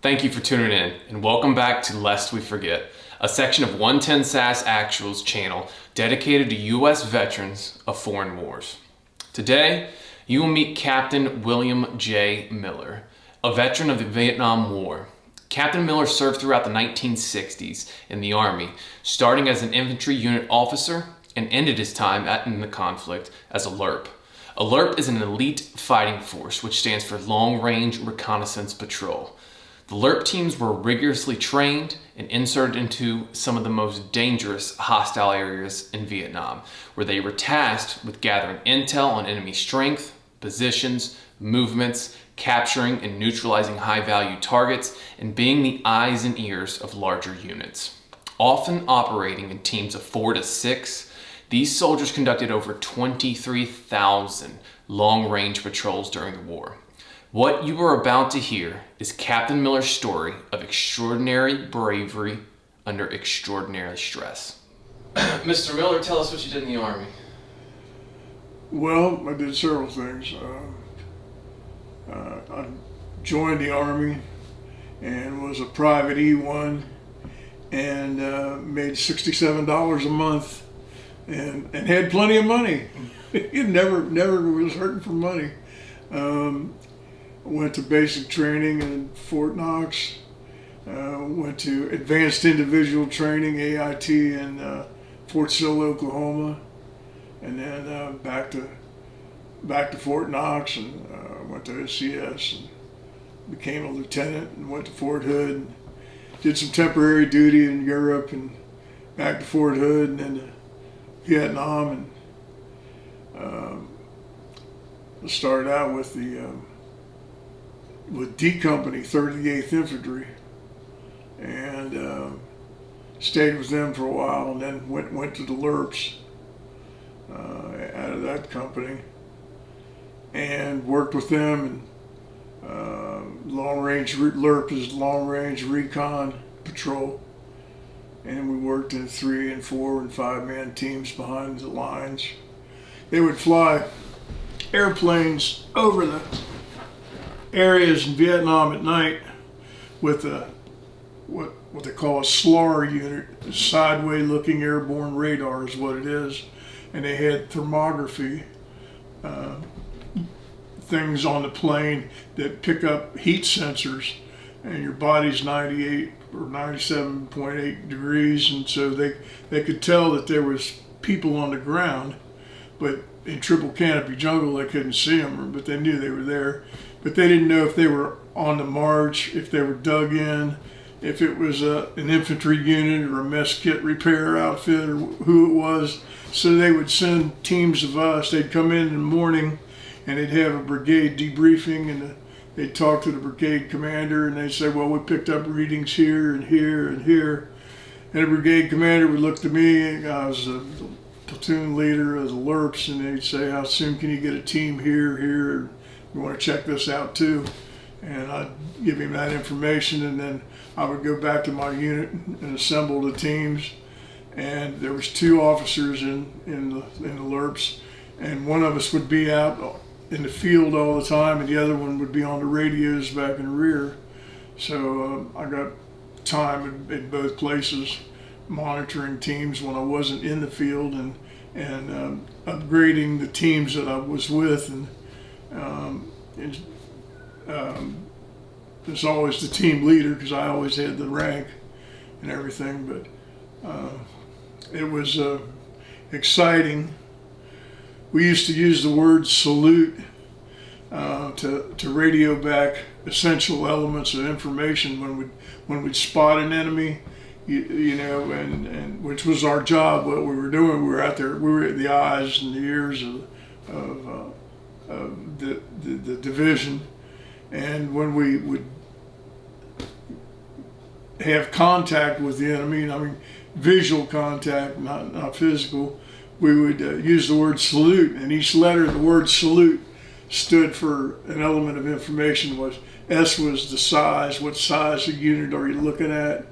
Thank you for tuning in, and welcome back to Lest We Forget, a section of 110 SAS Actual's channel dedicated to U.S. veterans of foreign wars. Today, you will meet Captain William J. Miller, a veteran of the Vietnam War. Captain Miller served throughout the 1960s in the Army, starting as an infantry unit officer and ended his time in the conflict as a LRRP. A LRRP is an elite fighting force, which stands for Long Range Reconnaissance Patrol. The LRRP teams were rigorously trained and inserted into some of the most dangerous hostile areas in Vietnam, where they were tasked with gathering intel on enemy strength, positions, movements, capturing and neutralizing high-value targets, and being the eyes and ears of larger units. Often operating in teams of 4 to 6, these soldiers conducted over 23,000 long-range patrols during the war. What you are about to hear is Captain Miller's story of extraordinary bravery under extraordinary stress. Mr. Miller, tell us what you did in the Army. Well, I did several things. I joined the Army and was a private E1 and made $67 a month and had plenty of money. It never was hurting for money. Went to basic training in Fort Knox. Went to advanced individual training, AIT, in Fort Sill, Oklahoma, and then back to Fort Knox, and went to SCS and became a lieutenant, and went to Fort Hood and did some temporary duty in Europe, and back to Fort Hood, and then to Vietnam, and started out with D Company, 38th Infantry, and stayed with them for a while, and then went to the Lrrps out of that company, and worked with them, and LRRP is Long Range Recon Patrol, and we worked in 3 and 4 and 5-man teams behind the lines. They would fly airplanes over the areas in Vietnam at night with what they call a SLR unit, sideways looking airborne radar is what it is, and they had thermography things on the plane that pick up heat sensors, and your body's 98 or 97.8 degrees, and so they could tell that there was people on the ground, but in triple canopy jungle they couldn't see them, but they knew they were there. But they didn't know if they were on the march, if they were dug in, if it was an infantry unit or a mess kit repair outfit or who it was. So they would send teams of us. They'd come in the morning and they'd have a brigade debriefing, and they'd talk to the brigade commander, and they'd say, well, we picked up readings here and here and here. And the brigade commander would look to me, I was the platoon leader of the Lrrps, and they'd say, how soon can you get a team here? You want to check this out too? And I'd give him that information, and then I would go back to my unit and assemble the teams. And there was 2 officers in the Lrrps, and one of us would be out in the field all the time, and the other one would be on the radios back in the rear. So I got time in both places, monitoring teams when I wasn't in the field, and upgrading the teams that I was with, and there's always the team leader, because I always had the rank and everything, but it was exciting. We used to use the word salute to radio back essential elements of information when we'd spot an enemy, you know, and which was our job. What we were doing, we were out there, we were the eyes and the ears of the division, and when we would have contact with the enemy, I mean visual contact, not physical, we would use the word salute, and each letter of the word salute stood for an element of information. S was the size, what size of unit are you looking at?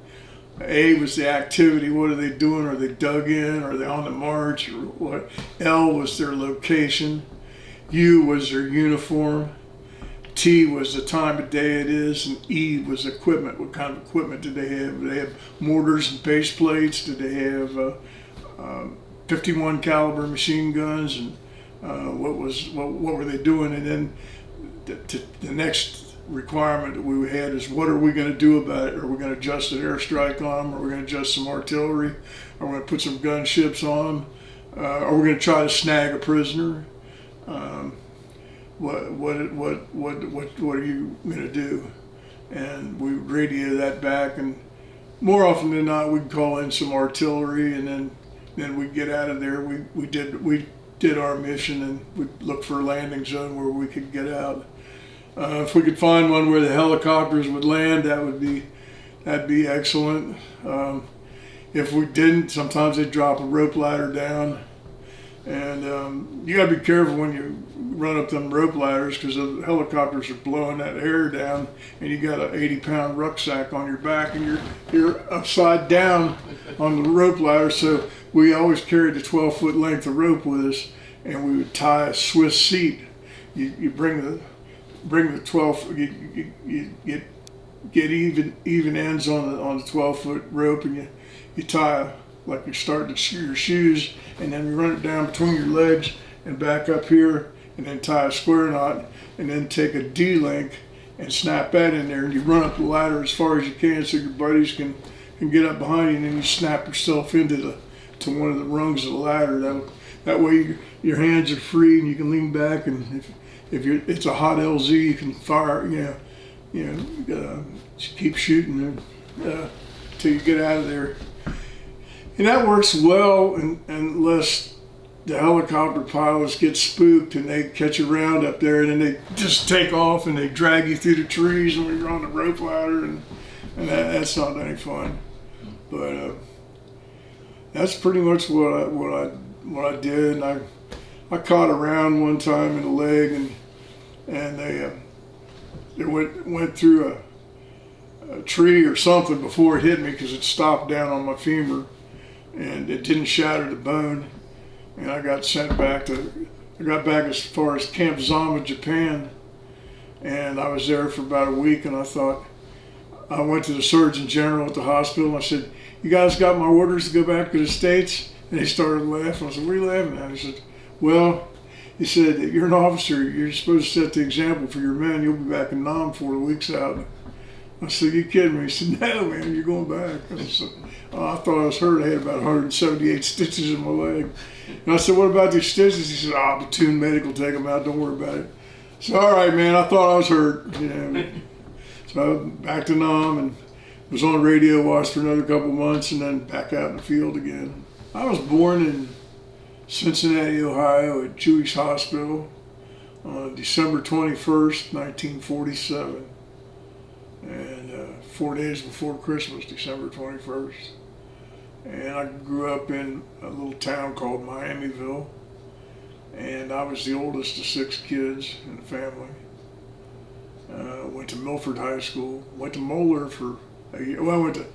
A was the activity, what are they doing? Are they dug in? Are they on the march? Or what? L was their location. U was their uniform. T was the time of day it is, and E was equipment. What kind of equipment did they have? Did they have mortars and base plates? Did they have 51 caliber machine guns? And what were they doing? And then the next requirement that we had is, what are we going to do about it? Are we going to adjust an airstrike on them? Are we going to adjust some artillery? Are we going to put some gunships on them? Are we going to try to snag a prisoner? What are you going to do? And we radio that back, and more often than not, we'd call in some artillery, and then we'd get out of there. We did our mission, and we'd look for a landing zone where we could get out. If we could find one where the helicopters would land, that'd be excellent. If we didn't, sometimes they'd drop a rope ladder down, and you gotta be careful when you run up them rope ladders, because the helicopters are blowing that air down, and you got an 80-pound rucksack on your back, and you're upside down on the rope ladder. So we always carried a 12-foot length of rope with us, and we would tie a Swiss seat. You bring the 12, you get even ends on the 12-foot rope, and you tie like you're starting to shoe your shoes, and then you run it down between your legs and back up here, and then tie a square knot, and then take a D-link and snap that in there, and you run up the ladder as far as you can so your buddies can get up behind you, and then you snap yourself into one of the rungs of the ladder. That way your hands are free, and you can lean back, and if it's a hot LZ, you can fire. Just keep shooting till you get out of there. And that works well, unless the helicopter pilots get spooked and they catch a round up there, and then they just take off and they drag you through the trees when you're on the rope ladder, and that's not any fun. But that's pretty much what I did. And I caught a round one time in the leg, and they went through a tree or something before it hit me, because it stopped down on my femur, and it didn't shatter the bone. And I got back as far as Camp Zama, Japan, and I was there for about a week. And I went to the Surgeon General at the hospital, and I said, "You guys got my orders to go back to the States?" And they started laughing. I said, "What are you laughing at?" He said, "Well," he said, "you're an officer. You're supposed to set the example for your men. You'll be back in Nam 4 weeks out." I said, "You kidding me?" He said, "No, man, you're going back." I said, I thought I was hurt. I had about 178 stitches in my leg. And I said, "What about these stitches?" He said, "Platoon medical, take them out. Don't worry about it." So, all right, man, I thought I was hurt. So back to Nam, and was on radio watch for another couple months, and then back out in the field again. I was born in Cincinnati, Ohio, at Jewish Hospital on December 21st, 1947. And 4 days before Christmas, December 21st. And I grew up in a little town called Miamiville, and I was the oldest of 6 kids in the family. Went to Milford High School, went to Moeller for a year. Well, I went to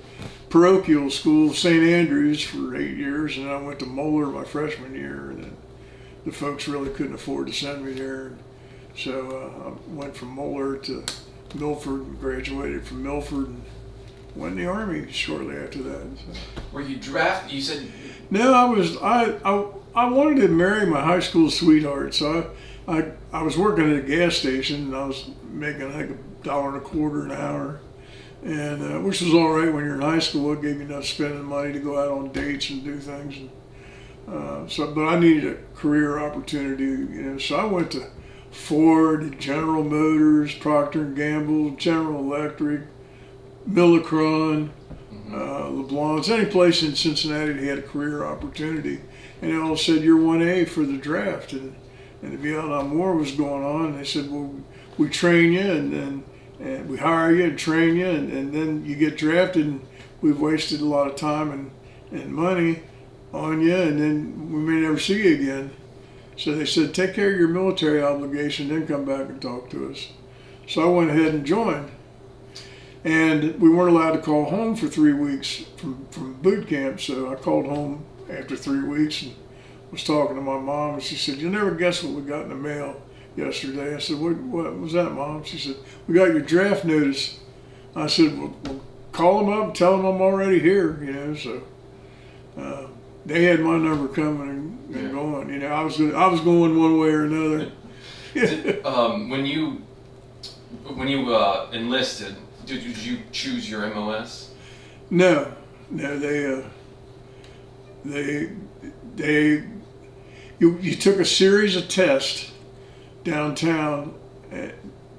parochial school, St. Andrews, for 8 years, and I went to Moeller my freshman year, and then the folks really couldn't afford to send me there. So I went from Moeller to Milford, and graduated from Milford, and went in the Army shortly after that. So. Were you drafted? You said... No, I wanted to marry my high school sweetheart, so I was working at a gas station, and I was making like $1.25 an hour, and which was all right when you're in high school. It gave you enough spending money to go out on dates and do things. And, but I needed a career opportunity, so I went to Ford, General Motors, Procter & Gamble, General Electric, Millicron, LeBlanc's, any place in Cincinnati that had a career opportunity. And they all said, "You're 1A for the draft." And the Vietnam War was going on, and they said, "Well, we train you, and we hire you and train you, and then you get drafted, and we've wasted a lot of time and money on you, and then we may never see you again." So they said, "Take care of your military obligation, then come back and talk to us." So I went ahead and joined. And we weren't allowed to call home for 3 weeks from boot camp, so I called home after 3 weeks and was talking to my mom, and she said, "You'll never guess what we got in the mail." yesterday. I said, what was that, Mom? She said, we got your draft notice. I said, well call them up and tell them I'm already here, you know. So they had my number coming and going. You know, I was going one way or another. When you enlisted, did you choose your MOS? No, you took a series of tests downtown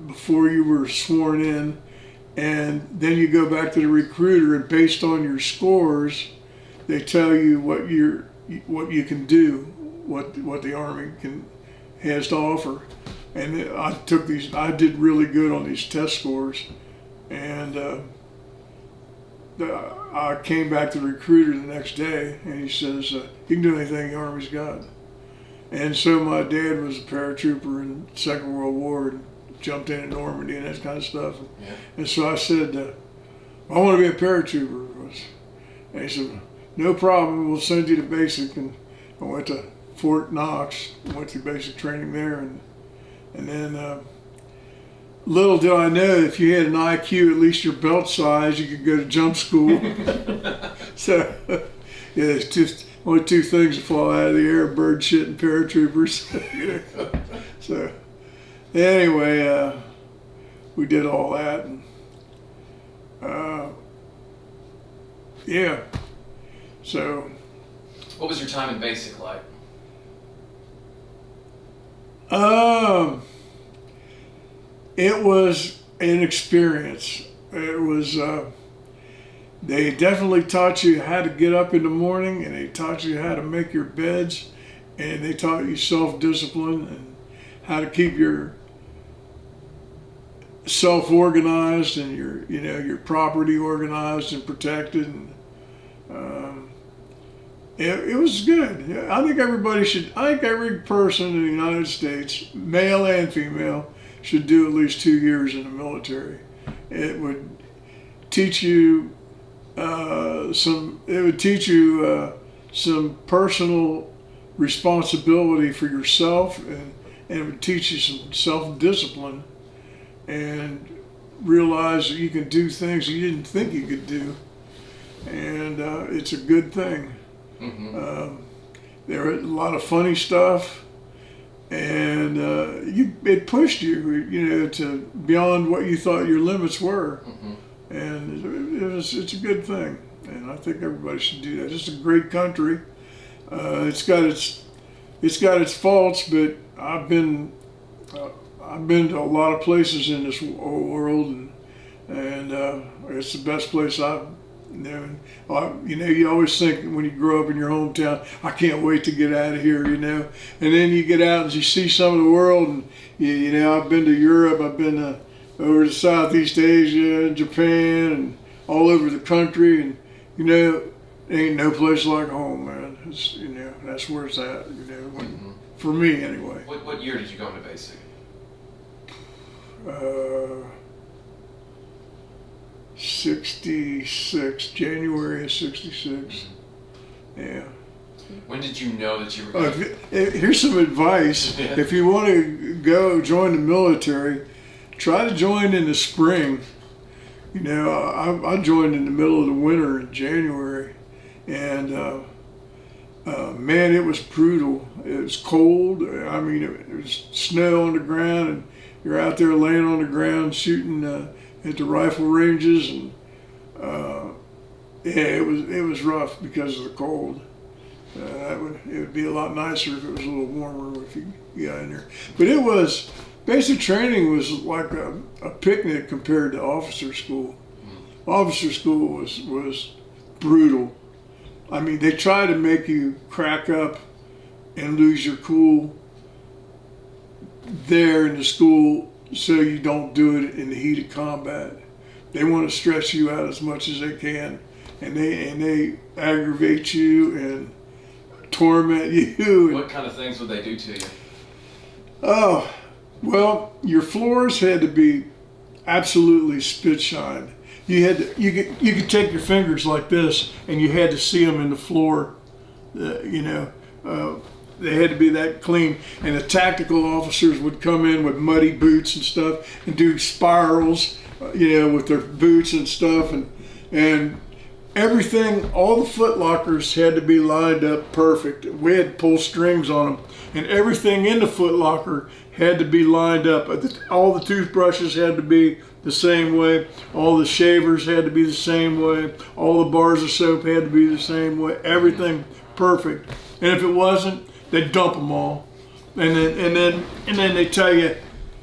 before you were sworn in, and then you go back to the recruiter, and based on your scores, they tell you what you can do, what the Army has to offer. And I took these. I did really good on these test scores, and I came back to the recruiter the next day, and he says, "You can do anything the Army's got." And so my dad was a paratrooper in the Second World War and jumped in at Normandy and that kind of stuff. And so I said, "I want to be a paratrooper." And he said, "No problem. We'll send you to basic." And I went to Fort Knox, went through basic training there, and then little did I know, if you had an IQ at least your belt size, you could go to jump school. So, yeah, there's just only two things that fall out of the air: bird shit and paratroopers. You know? So, anyway, we did all that, and yeah. So, what was your time in basic like? It was an experience. It was, they definitely taught you how to get up in the morning, and they taught you how to make your beds, and they taught you self-discipline and how to keep your self-organized and your property organized and protected. And, it was good. I think every person in the United States, male and female, should do at least 2 years in the military. It would teach you some personal responsibility for yourself, and it would teach you some self-discipline, and realize that you can do things you didn't think you could do, and it's a good thing. Mm-hmm. There was a lot of funny stuff, and it pushed you, to beyond what you thought your limits were. Mm-hmm. And it's a good thing, and I think everybody should do that. It's a great country. It's got its faults, but I've been to a lot of places in this world, and it's the best place I've known. You always think when you grow up in your hometown, I can't wait to get out of here, and then you get out and you see some of the world, and I've been to Europe, I've been over to Southeast Asia and Japan and all over the country, and ain't no place like home, man. It's, that's where it's at, Mm-hmm. For me anyway. What year did you go into basic? 66, January of 66. Yeah. When did you know that you were here's some advice. Yeah. If you want to join the military, try to join in the spring. I joined in the middle of the winter in January, and man, it was brutal. It was cold. I mean, it was snow on the ground, and you're out there laying on the ground shooting at the rifle ranges, and it was rough because of the cold. It would be a lot nicer if it was a little warmer if you got in there. But basic training was like a picnic compared to officer school. Officer school was brutal. I mean, they try to make you crack up and lose your cool there in the school so you don't do it in the heat of combat. They want to stress you out as much as they can, and they aggravate you and torment you. What kind of things would they do to you? Oh, well, your floors had to be absolutely spit shined. You could take your fingers like this, and you had to see them in the floor. they had to be that clean. And the tactical officers would come in with muddy boots and stuff and do spirals, with their boots and stuff, and everything, all the foot lockers had to be lined up perfect. We had to pull strings on them, and everything in the foot locker had to be lined up. All the toothbrushes had to be the same way. All the shavers had to be the same way. All the bars of soap had to be the same way. Everything perfect. And if it wasn't, they'd dump them all. And then they tell you,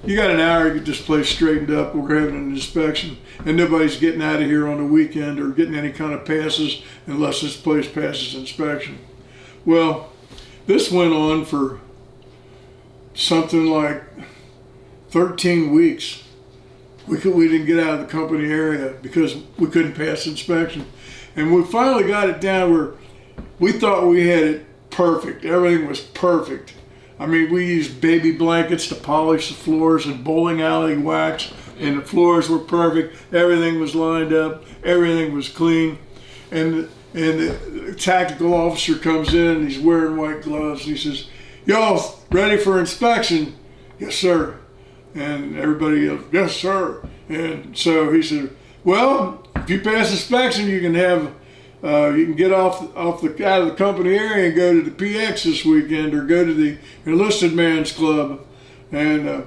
you got an hour to get this place straightened up. We're having an inspection, and nobody's getting out of here on the weekend or getting any kind of passes unless this place passes inspection. Well, this went on for something like 13 weeks. We didn't get out of the company area because we couldn't pass inspection. And we finally got it down where we thought we had it perfect. Everything was perfect. I mean, we used baby blankets to polish the floors and bowling alley wax, and the floors were perfect. Everything was lined up. Everything was clean. And the tactical officer comes in, and he's wearing white gloves. He says, "Y'all ready for inspection?" "Yes, sir." And everybody yells, "Yes, sir." And so he said, "Well, if you pass inspection, you can get out of the company area and go to the PX this weekend, or go to the enlisted man's club." And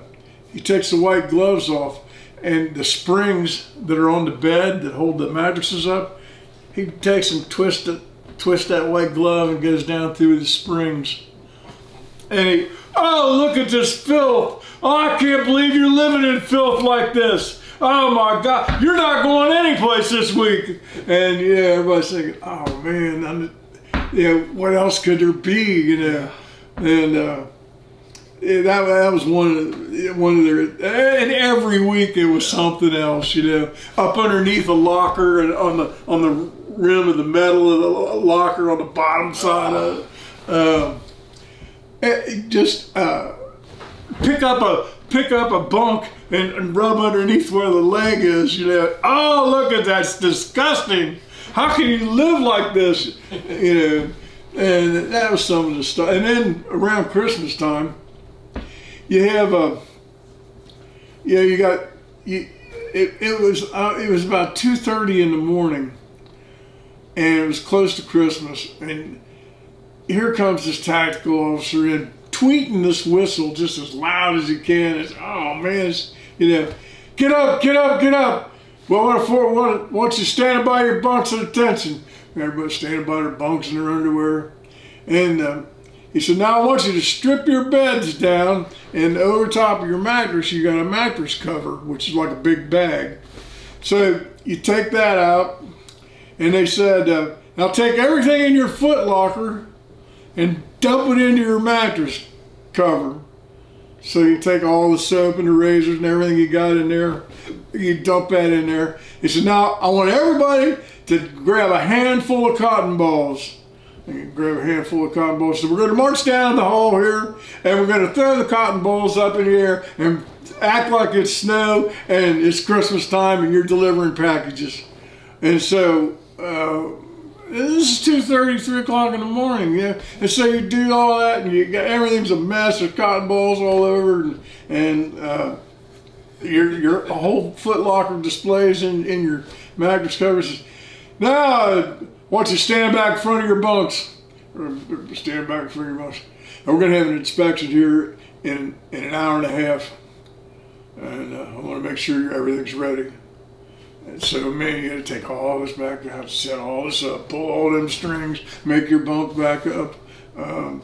he takes the white gloves off, and the springs that are on the bed that hold the mattresses up, he takes and twists that white glove and goes down through the springs. And "Oh, look at this filth. Oh, I can't believe you're living in filth like this. Oh my God, you're not going anyplace this week." And everybody's thinking, "Oh man, what else could there be?" And that was one of their. And every week it was something else, up underneath a locker and on the rim of the metal of the locker on the bottom side of it. Just pick up a bunk and rub underneath where the leg is, "Oh, look at that, it's disgusting. How can you live like this?" And that was some of the stuff. And then around Christmas time, you have it was about 2:30 in the morning, and it was close to Christmas, and here comes this tactical officer in, tweeting this whistle just as loud as he can. It's, oh man, "Get up, get up, get up. Well, I want you standing by your bunks at attention." Everybody's standing by their bunks in their underwear. And he said, "Now I want you to strip your beds down, and over top of your mattress, you got a mattress cover, which is like a big bag. So you take that out," and they said, "Now take everything in your foot locker and dump it into your mattress cover." So you take all the soap and the razors and everything you got in there, you dump that in there. He said, "Now I want everybody to grab a handful of cotton balls." And you grab a handful of cotton balls. So we're going to march down the hall here, and we're going to throw the cotton balls up in the air and act like it's snow and it's Christmas time and you're delivering packages. And so this is 2:30, 3 o'clock in the morning, And so you do all that, and everything's a mess. There's cotton balls all over, and your whole Foot Locker displays in your mattress covers. "Now, I want you to stand back in front of your bunks." Stand back in front of your bunks. And we're going to have an inspection here in an hour and a half, and I want to make sure everything's ready. And so, man, you got to take all this back down, set all this up, pull all them strings, make your bunk back up,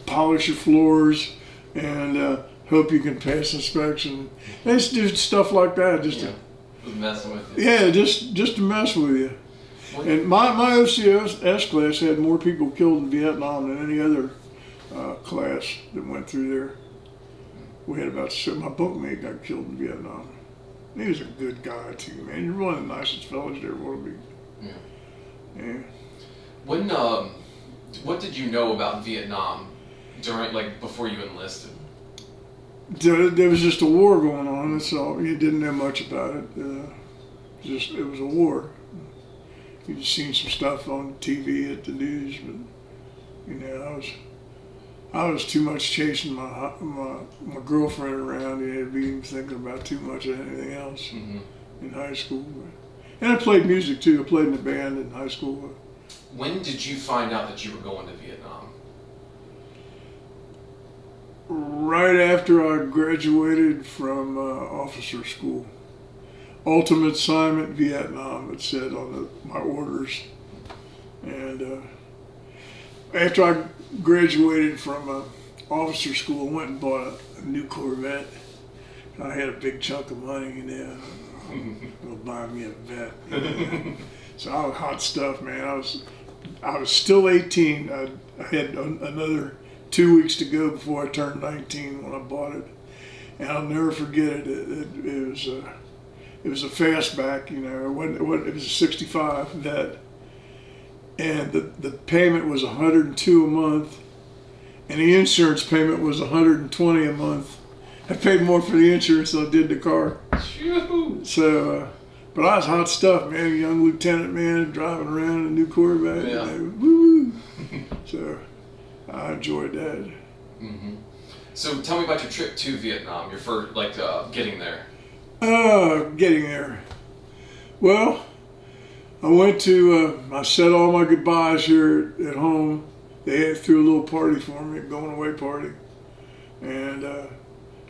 polish your floors, and hope you can pass inspection. And just do stuff like that, just messing with you. Yeah, just to mess with you. And my OCS class had more people killed in Vietnam than any other class that went through there. We had my bunkmate got killed in Vietnam. He was a good guy too, man. You're one of the nicest fellas there ever be. Yeah. When what did you know about Vietnam before you enlisted? There was just a war going on. That's all. You didn't know much about it. It was a war. You just seen some stuff on TV at the news, but I was too much chasing my girlfriend around. You had to be even thinking about too much of anything else Mm-hmm. in high school. And I played music too. I played in a band in high school. When did you find out that you were going to Vietnam? Right after I graduated from officer school. Ultimate assignment, Vietnam, it said on my orders. And after I graduated from officer school, I went and bought a new Corvette. I had a big chunk of money, you know. Gonna buy me a vet. You know? So I was hot stuff, man. I was still 18. I had another 2 weeks to go before I turned 19 when I bought it, and I'll never forget it. It was a fastback, you know. It was a '65 vet, and the payment was $102 a month, and the insurance payment was $120 a month. I paid more for the insurance than I did the car. So, but I was hot stuff, man. Young lieutenant, man, driving around in a new Corvette. Yeah. You know, woo. So I enjoyed that. Mm-hmm. So tell me about your trip to Vietnam. Your first, getting there. Getting there. Well, I went to, I said all my goodbyes here at home. They threw a little party for me, a going away party. And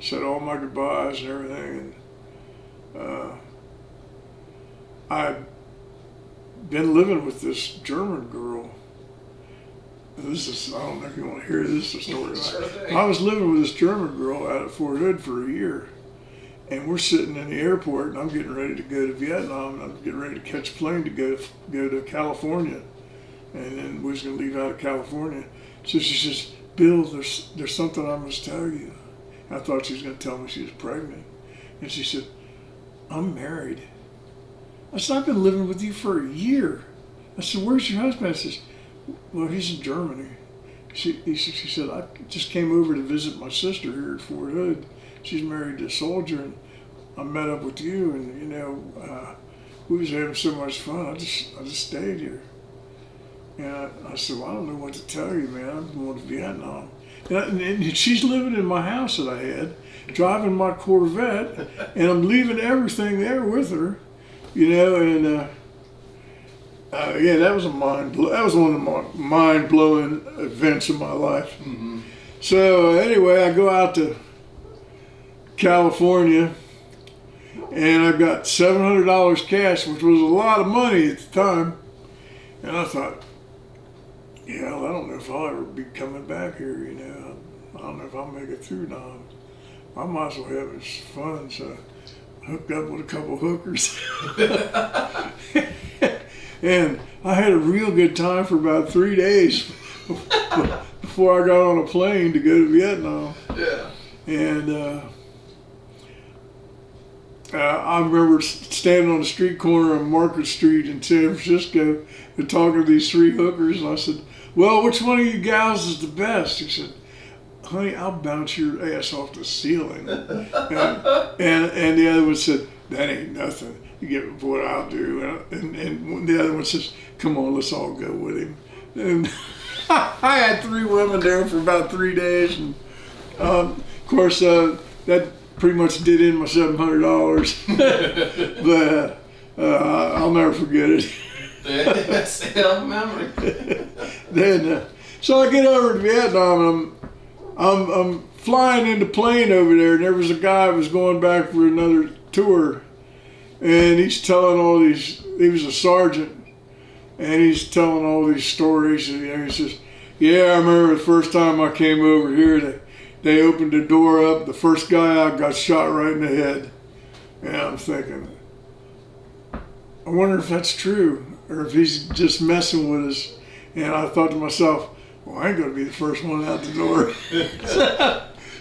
said all my goodbyes and everything. And I've been living with this German girl. This is, I don't know if you want to hear this story. Sure. I was living with this German girl out at Fort Hood for a year. And we're sitting in the airport, and I'm getting ready to go to Vietnam. And I'm getting ready to catch a plane to go to California, and then we was gonna leave out of California. So she says, "Bill, there's something I must tell you." I thought she was gonna tell me she was pregnant, and she said, "I'm married." I said, "I've been living with you for a year." I said, "Where's your husband?" I says, "Well, he's in Germany." She said, "I just came over to visit my sister here at Fort Hood. She's married to a soldier, and I met up with you, and you know, we was having so much fun. I just stayed here." And I said, "Well, I don't know what to tell you, man. I'm going to Vietnam." And she's living in my house that I had, driving my Corvette, and I'm leaving everything there with her, you know. And yeah, that was that was one of the mind-blowing events of my life. Mm-hmm. So anyway, I go out to California, and I got $700 cash, which was a lot of money at the time. And I thought, yeah, well, I don't know if I'll ever be coming back here, you know. I don't know if I'll make it through now. I might as well have this fun, so I hooked up with a couple hookers. And I had a real good time for about 3 days before I got on a plane to go to Vietnam. Yeah. And I remember standing on the street corner on Market Street in San Francisco and talking to these three hookers, and I said, "Well, which one of you gals is the best?" He said, "Honey, I'll bounce your ass off the ceiling." and the other one said, "That ain't nothing. You get what I'll do." And the other one says, "Come on, let's all go with him." And I had three women there for about 3 days, and of course that pretty much did in my $700. But I'll never forget it. That's a memory. Then, so I get over to Vietnam, and I'm flying in the plane over there, and there was a guy who was going back for another tour, and he's telling all these. He was a sergeant, and he's telling all these stories. And, you know, he says, "Yeah, I remember the first time I came over here. They opened the door up. The first guy out got shot right in the head." And I'm thinking, I wonder if that's true, or if he's just messing with us. And I thought to myself, well, I ain't going to be the first one out the door.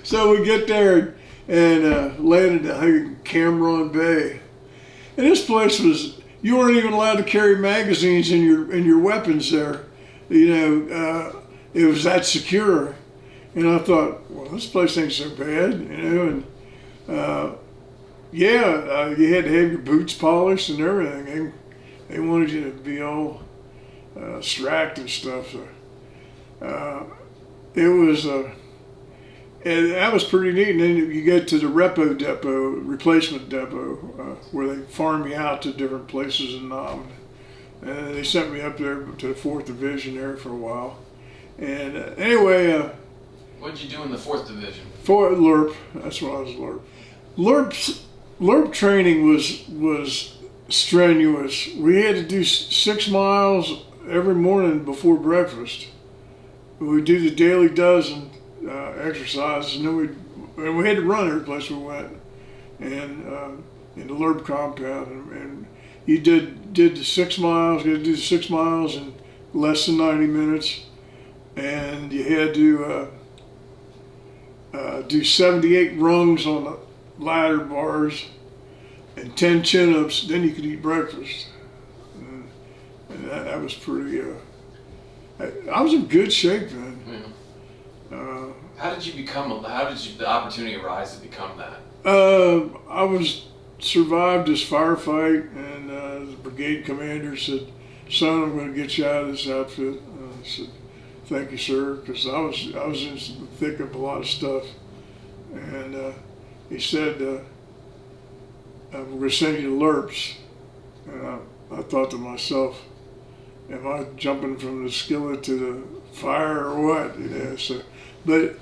So we get there and landed in Cameron Bay. And this place was, you weren't even allowed to carry magazines in your weapons there. You know, it was that secure. And I thought, well, this place ain't so bad, you know. And you had to have your boots polished and everything. They wanted you to be all strapped and stuff. So it was and that was pretty neat. And then you go to the replacement depot, where they farm you out to different places in Nam. And they sent me up there to the 4th Division there for a while. And anyway, what did you do in the 4th Division? For LRRP, that's what I was LRRP. LRRP training was strenuous. We had to do 6 miles every morning before breakfast. We'd do the daily dozen exercises, and then we had to run every place we went, and in the LRRP compound, and you did the 6 miles. You had to do the 6 miles in less than 90 minutes, and you had to do 78 rungs on the ladder bars and 10 chin-ups. Then you could eat breakfast, and that was pretty. I was in good shape then. Yeah. How did the opportunity arise to become that? I was survived this firefight, and the brigade commander said, "Son, I'm going to get you out of this outfit." I said, "Thank you, sir," because I was in the thick of a lot of stuff. And he said, "We're going to send you to Lrrps." And I thought to myself, "Am I jumping from the skillet to the fire or what?" You know. So, but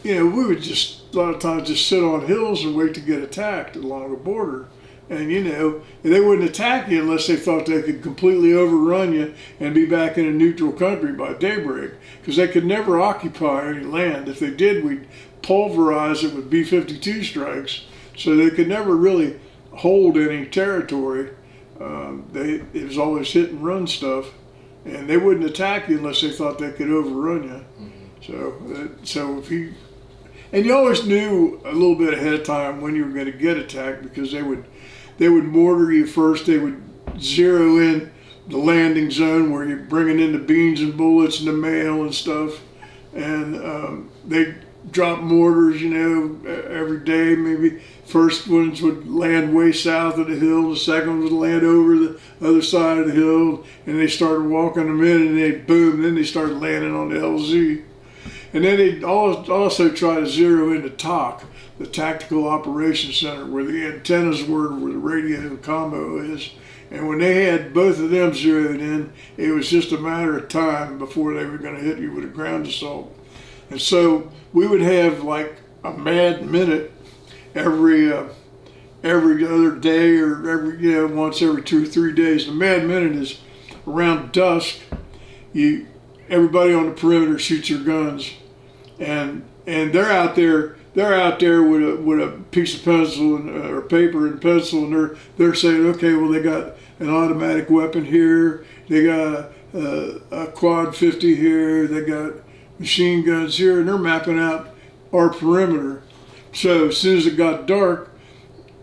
we would just a lot of times just sit on hills and wait to get attacked along the border. And they wouldn't attack you unless they thought they could completely overrun you and be back in a neutral country by daybreak, because they could never occupy any land. If they did, we'd pulverize it with B-52 strikes, so they could never really hold any territory. It was always hit and run stuff, and they wouldn't attack you unless they thought they could overrun you. Mm-hmm. So if you, and you always knew a little bit ahead of time when you were going to get attacked, because they would mortar you first. They would zero in the landing zone where you're bringing in the beans and bullets and the mail and stuff, and they drop mortars, every day. Maybe first ones would land way south of the hill, the second ones would land over the other side of the hill, and they started walking them in, and they'd boom, then they started landing on the LZ. And then they'd also try to zero into TOC, the Tactical Operations Center, where the antennas were, where the radio and combo is. And when they had both of them zeroed in, it was just a matter of time before they were going to hit you with a ground assault. And so we would have like a mad minute every other day, or once every 2 or 3 days. The mad minute is around dusk. Everybody on the perimeter shoots their guns, and they're out there with a piece of pencil or paper and pencil, and they're saying, okay, well, they got an automatic weapon here, they got a quad 50 here, they got machine guns here, and they're mapping out our perimeter. So as soon as it got dark,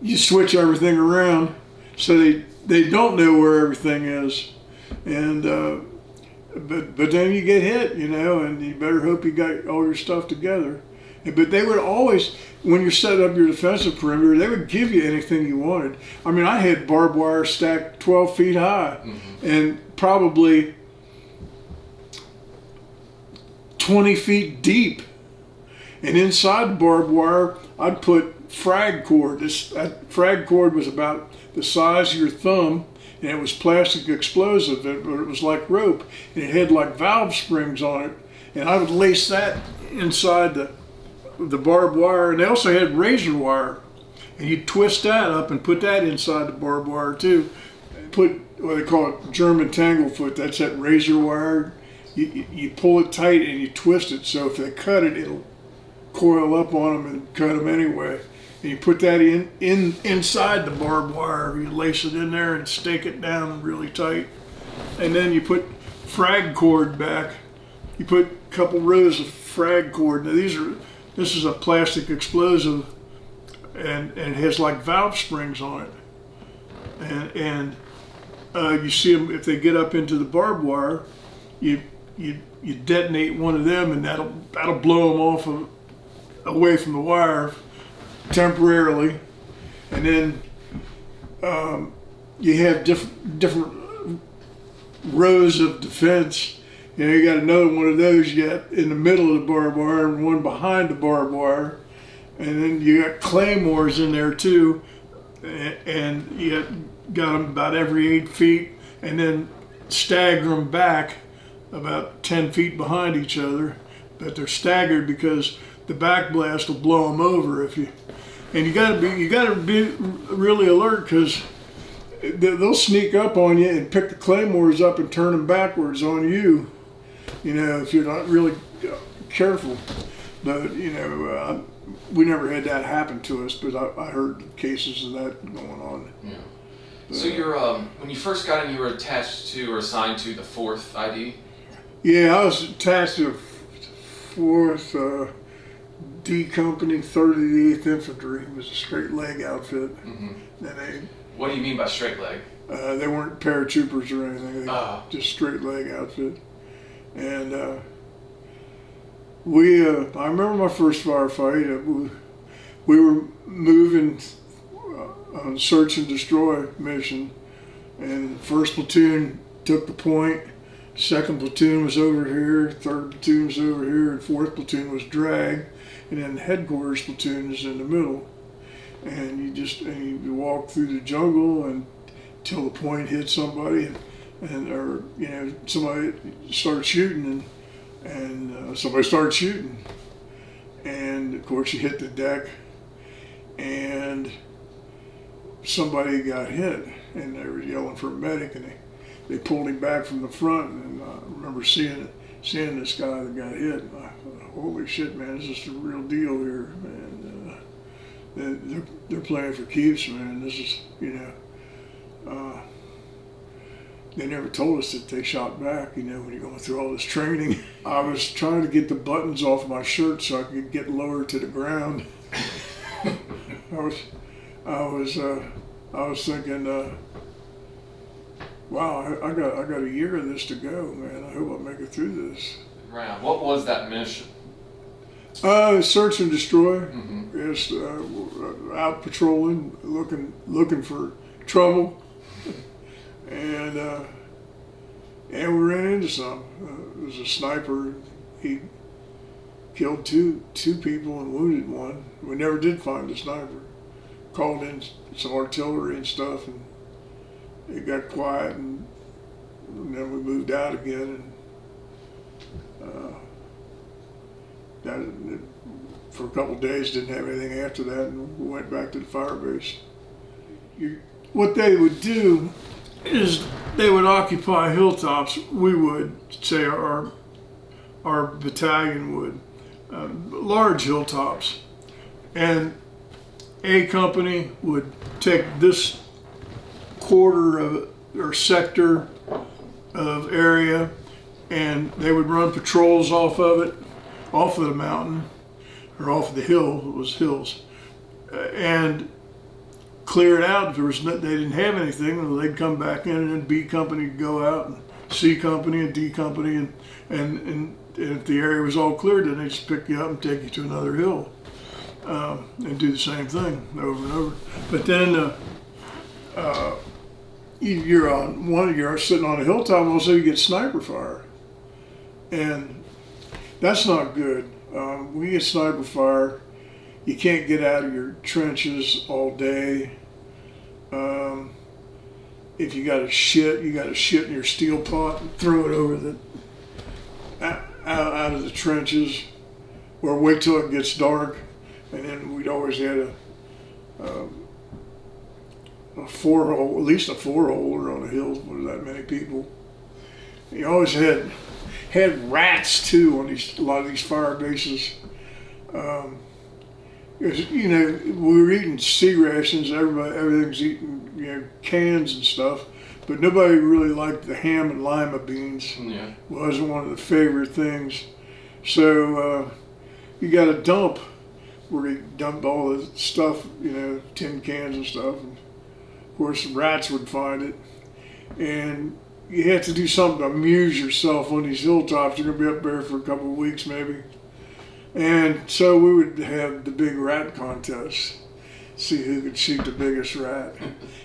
you switch everything around so they don't know where everything is, and but then you get hit, and you better hope you got all your stuff together. But they would always, when you set up your defensive perimeter, they would give you anything you wanted. I mean, I had barbed wire stacked 12 feet high, mm-hmm. and probably 20 feet deep. And inside the barbed wire, I'd put frag cord. That frag cord was about the size of your thumb, and it was plastic explosive, but it was like rope, and it had like valve springs on it. And I would lace that inside the barbed wire, and they also had razor wire, and you'd twist that up and put that inside the barbed wire too. Put what they call it German tanglefoot. That's that razor wire. You pull it tight and you twist it, so if they cut it, it'll coil up on them and cut them anyway. And you put that inside the barbed wire. You lace it in there and stake it down really tight, and then you put frag cord back. You put a couple rows of frag cord. Now this is a plastic explosive, and it has like valve springs on it. And you see them, if they get up into the barbed wire, you detonate one of them, and that'll blow them off away from the wire temporarily. And then you have different rows of defense, You got another one of those yet in the middle of the barbed wire and one behind the barbed wire. And then you got claymores in there too. And you got them about every 8 feet, and then stagger them back about 10 feet behind each other. But they're staggered because the backblast will blow them over if you. And you gotta be really alert, because they'll sneak up on you and pick the claymores up and turn them backwards on you. You know, if you're not really careful. But you know, we never had that happen to us, but I heard cases of that going on. Yeah. So you're when you first got in, you were attached to or assigned to the 4th ID? Yeah, I was attached to 4th D Company, 38th Infantry. It was a straight leg outfit. And What do you mean by straight leg? they weren't paratroopers or anything. Just straight leg outfit. And I remember my first firefight. We were moving on a search and destroy mission, and the 1st platoon took the point, 2nd platoon was over here, 3rd platoon was over here, and 4th platoon was dragged, and then headquarters platoon is in the middle. And you walk through the jungle until the point hits somebody, or you know, somebody starts shooting, and somebody started shooting, and of course you hit the deck, and somebody got hit, and they were yelling for a medic, and they pulled him back from the front, and I remember seeing this guy that got hit, and I thought, holy shit, man, this is the real deal here, and they're playing for keeps, man. This is, you know, they never told us that they shot back, you know, when you're going through all this training. I was trying to get the buttons off my shirt so I could get lower to the ground. I was thinking, wow, I got a year of this to go, man. I hope I make it through this. Right. What was that mission? Search and destroy. Yes, out patrolling, looking for trouble. And we ran into some. It was a sniper. He killed two people and wounded one. We never did find the sniper. Called in some artillery and stuff, and it got quiet, and then we moved out again. And for a couple of days, didn't have anything after that, and we went back to the fire base. What they would do is they would occupy hilltops. We would, say our battalion would, large hilltops, and A Company would take this quarter of or sector of area, and they would run patrols off of the mountain, or off of the hill. It was hills, and clear it out. If there was they didn't have anything, they'd come back in, and then B Company would go out, and C Company and D Company, and if the area was all cleared, then they'd just pick you up and take you to another hill, and do the same thing over and over. But then you're sitting on a hilltop, and also you get sniper fire, and that's not good. When you get sniper fire, you can't get out of your trenches all day. If you got to shit in your steel pot and throw it over out of the trenches, or wait till it gets dark. And then we'd always had a 4-hole, at least a 4-holer on the hills with that many people. You always had rats too on a lot of these fire bases. You know, we were eating sea rations. Everything's eating, you know, cans and stuff. But nobody really liked the ham and lima beans. Yeah. It wasn't one of the favorite things. So you got a dump where you dump all the stuff, you know, tin cans and stuff. And of course, rats would find it. And you have to do something to amuse yourself on these hilltops. You're going to be up there for a couple of weeks maybe. And so we would have the big rat contest, see who could shoot the biggest rat.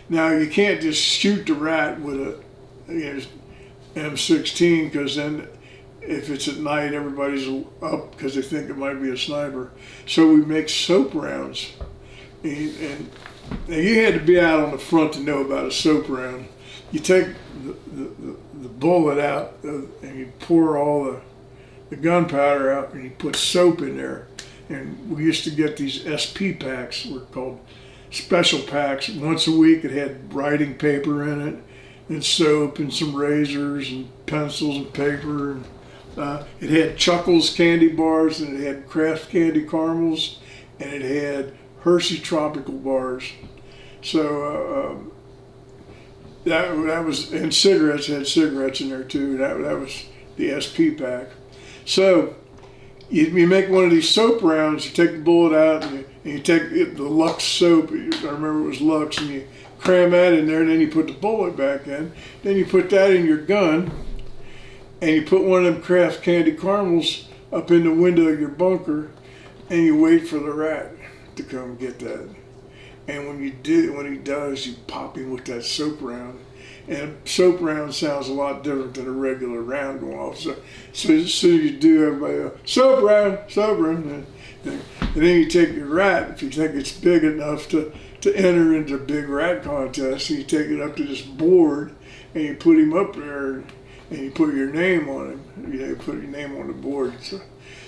Now you can't just shoot the rat with a M16, because then if it's at night, everybody's up because they think it might be a sniper. So we make soap rounds, and you had to be out on the front to know about a soap round. You take the bullet out and you pour all the gunpowder out and you put soap in there. And we used to get these SP packs, were called special packs. Once a week it had writing paper in it and soap and some razors and pencils and paper. And, it had Chuckles candy bars and it had Kraft candy caramels and it had Hershey tropical bars. So that was, and cigarettes, had cigarettes in there too. That was the SP pack. So you make one of these soap rounds, you take the bullet out and you take the Lux soap, I remember it was Lux, and you cram that in there and then you put the bullet back in. Then you put that in your gun and you put one of them Kraft candy caramels up in the window of your bunker and you wait for the rat to come get that. And when he does, you pop him with that soap round. And a soap round sounds a lot different than a regular round going off. So as soon as you do, everybody goes, soap round, soap round. And then you take your rat, if you think it's big enough to enter into a big rat contest, and you take it up to this board, and you put him up there, and you put your name on him. You put your name on the board.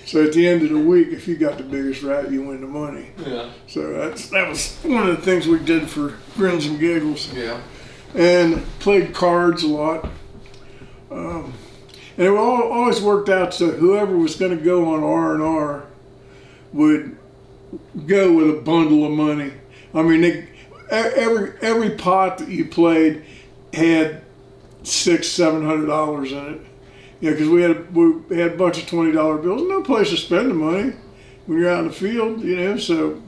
So at the end of the week, if you got the biggest rat, you win the money. Yeah. So that was one of the things we did for grins and giggles. Yeah. And played cards a lot. And it always worked out so whoever was going to go on R&R would go with a bundle of money. I mean, every pot that you played had $600-700 in it. Yeah, because we had a bunch of $20 bills. No place to spend the money when you're out in the field, so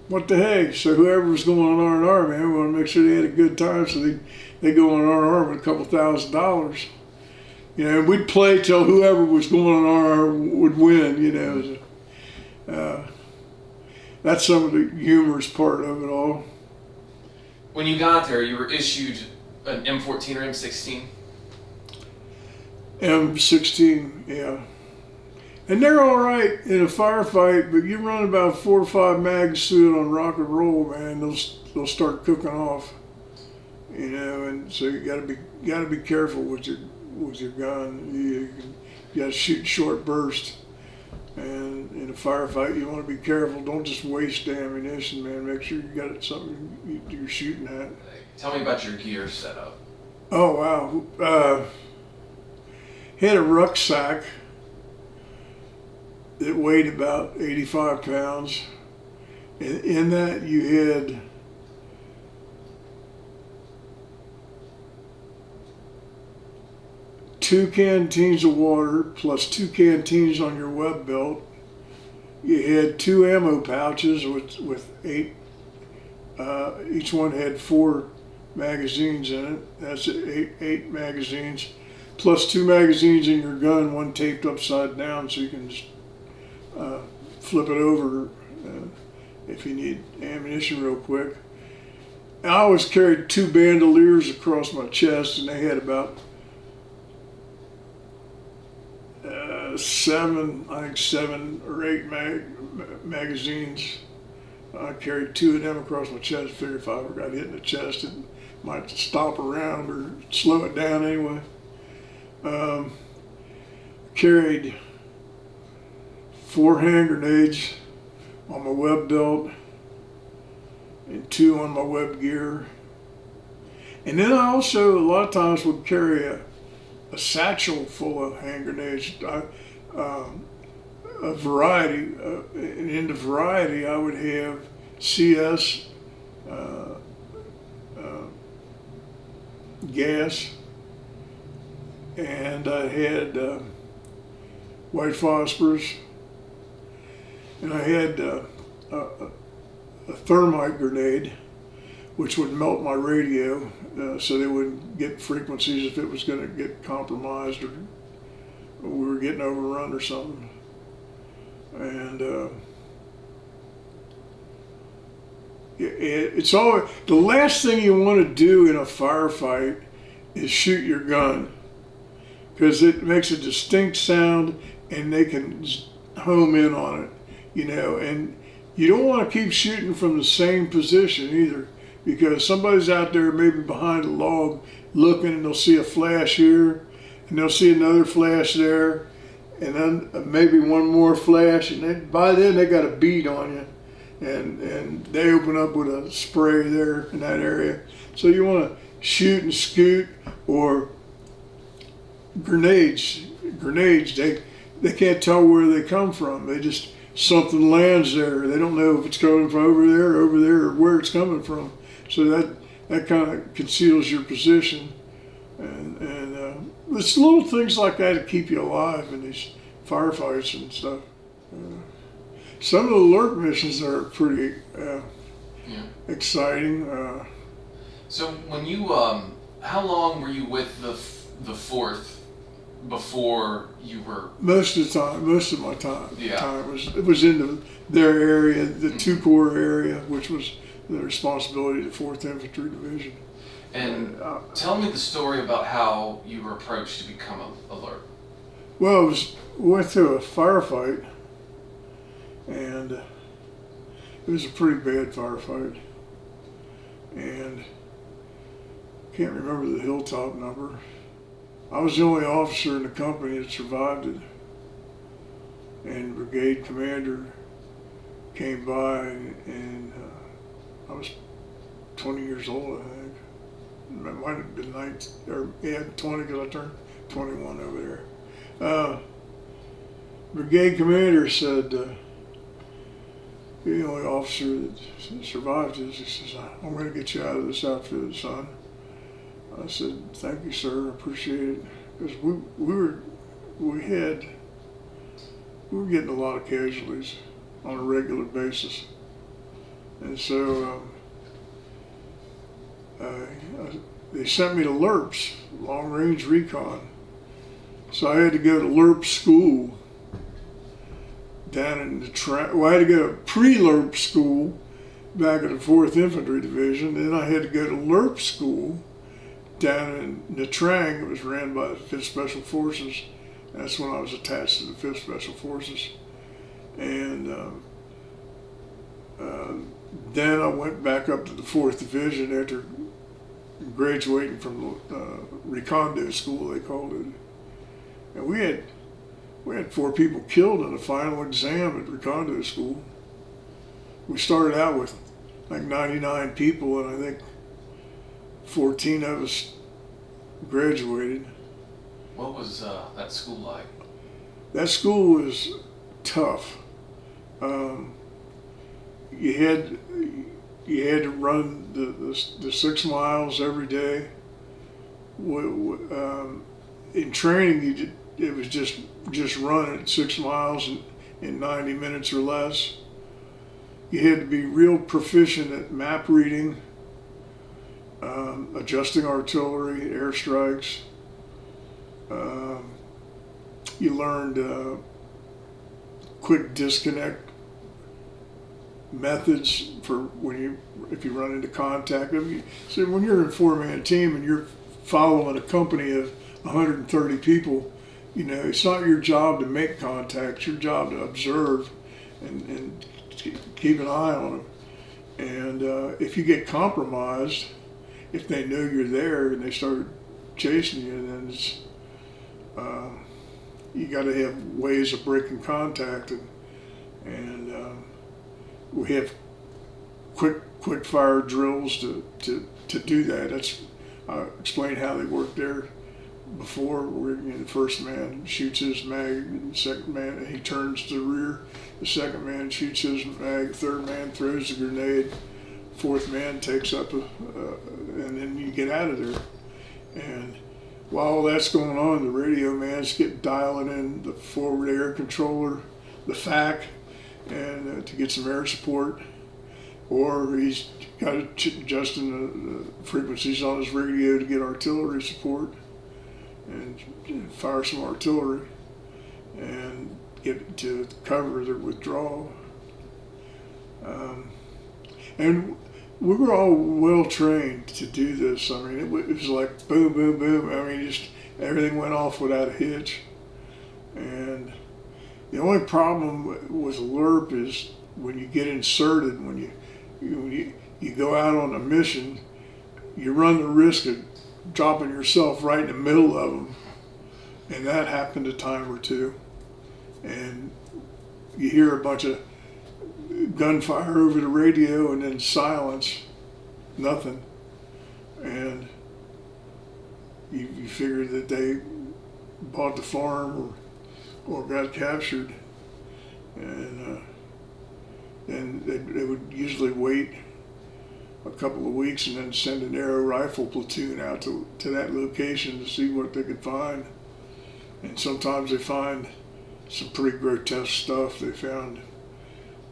what the heck? So whoever was going on R&R, man, we want to make sure they had a good time, so they go on R&R with a couple $1,000s. And we'd play till whoever was going on R&R would win, That's some of the humorous part of it all. When you got there, you were issued an M14 or M16? M16, yeah. And they're all right in a firefight, but you run about 4 or 5 mags through it on rock and roll, man, they'll start cooking off. And so you gotta be careful with your gun. You gotta shoot short burst. And in a firefight, you want to be careful. Don't just waste ammunition, man. Make sure you got something you're shooting at. Tell me about your gear setup. Oh wow. Had a rucksack that weighed about 85 pounds. And in that you had two canteens of water plus 2 canteens on your web belt. You had 2 ammo pouches with 8, each one had 4 magazines in it. That's 8 magazines. Plus 2 magazines in your gun, one taped upside down so you can just flip it over if you need ammunition real quick. And I always carried 2 bandoliers across my chest, and they had about 7 or 8 magazines. I carried 2 of them across my chest. Figured if I ever got hit in the chest, it might stop around or slow it down anyway. Carried 4 hand grenades on my web belt and 2 on my web gear. And then I also a lot of times would carry a satchel full of hand grenades, a variety, and in the variety I would have CS, gas, and I had white phosphorus, and I had a thermite grenade, which would melt my radio so they wouldn't get frequencies if it was going to get compromised or we were getting overrun or something. And it's always, the last thing you want to do in a firefight is shoot your gun, because it makes a distinct sound and they can home in on it, you know. And you don't want to keep shooting from the same position either, because somebody's out there maybe behind a log looking, and they'll see a flash here and they'll see another flash there, and then maybe one more flash, and then by then they got a bead on you, and they open up with a spray there in that area. So you want to shoot and scoot, or grenades. They can't tell where they come from. They just, something lands there. They don't know if it's coming from over there, or where it's coming from. So that kind of conceals your position. And it's little things like that that keep you alive in these firefights and stuff. Some of the LRRP missions are pretty exciting. So when you, how long were you with the 4th before you were? Most of my time Yeah. was in their area, the 2 Corps area, which was the responsibility of the 4th Infantry Division. And tell me the story about how you were approached to become a LRRP. Well, we went through a firefight, and it was a pretty bad firefight, and can't remember the hilltop number. I was the only officer in the company that survived it, and the brigade commander came by, and I was 20 years old, I think. It might have been 19, or 20, because I turned 21 over there. Brigade commander said, you're the only officer that survived this. He says, I'm going to get you out of this outfit, son. I said, thank you, sir, I appreciate it. Because we were getting a lot of casualties on a regular basis. And so they sent me to LRRPs, long range recon. So I had to go to LRRP school down in I had to go to pre-LRRP school back at the 4th Infantry Division. Then I had to go to LRRP school down in Nha Trang. It was ran by the 5th Special Forces. That's when I was attached to the 5th Special Forces. And then I went back up to the 4th Division after graduating from Recondo school, they called it. And we had 4 people killed in the final exam at Recondo school. We started out with like 99 people, and I think 14 of us graduated. What was that school like? That school was tough. You had to run the 6 miles every day. In training, it was just running 6 miles in 90 minutes or less. You had to be real proficient at map reading, adjusting artillery, airstrikes. You learned quick disconnect methods for if you run into contact. So when you're in a 4-man team and you're following a company of 130 people, you know, it's not your job to make contact. It's your job to observe and keep an eye on them. And if you get compromised, if they know you're there and they start chasing you, then it's, you got to have ways of breaking contact, and we have quick fire drills to do that. That's I explained how they work there before. Where the first man shoots his mag, and the second man he turns to the rear. The second man shoots his mag. Third man throws the grenade. Fourth man takes up, and then you get out of there. And while all that's going on, the radio man's dialing in the forward air controller, the FAC, and to get some air support, or he's got adjusting the frequencies on his radio to get artillery support and fire some artillery and get to cover the withdrawal. And we were all well trained to do this. I mean, it was like boom, boom, boom. I mean, just Everything went off without a hitch. And the only problem with a LRRP is when you get inserted, when you go out on a mission, you run the risk of dropping yourself right in the middle of them. And that happened a time or two. And you hear a bunch of gunfire over the radio and then silence, nothing. And you figure that they bought the farm or got captured. And they would usually wait a couple of weeks and then send an aero rifle platoon out to that location to see what they could find. And sometimes they find some pretty grotesque stuff. They found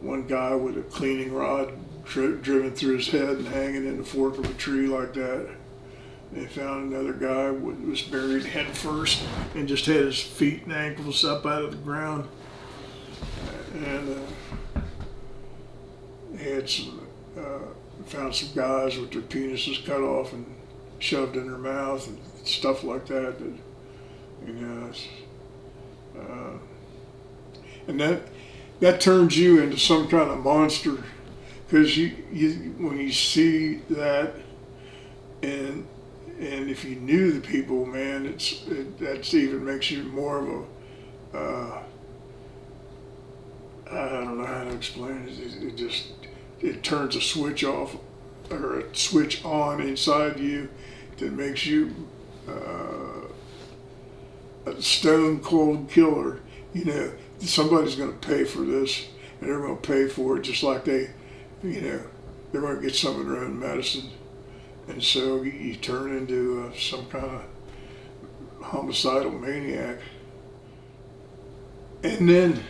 one guy with a cleaning rod driven through his head and hanging in the fork of a tree like that. They found another guy who was buried head first and just had his feet and ankles up out of the ground. And they had found some guys with their penises cut off and shoved in their mouth and stuff like that. And that turns you into some kind of monster, because when you see that, and if you knew the people, man, that's even makes you more of a I don't know how to explain it. It turns a switch off or a switch on inside you that makes you a stone cold killer. Somebody's going to pay for this, and they're going to pay for it just like they're going to get some of their own medicine. And so you turn into some kind of homicidal maniac. And then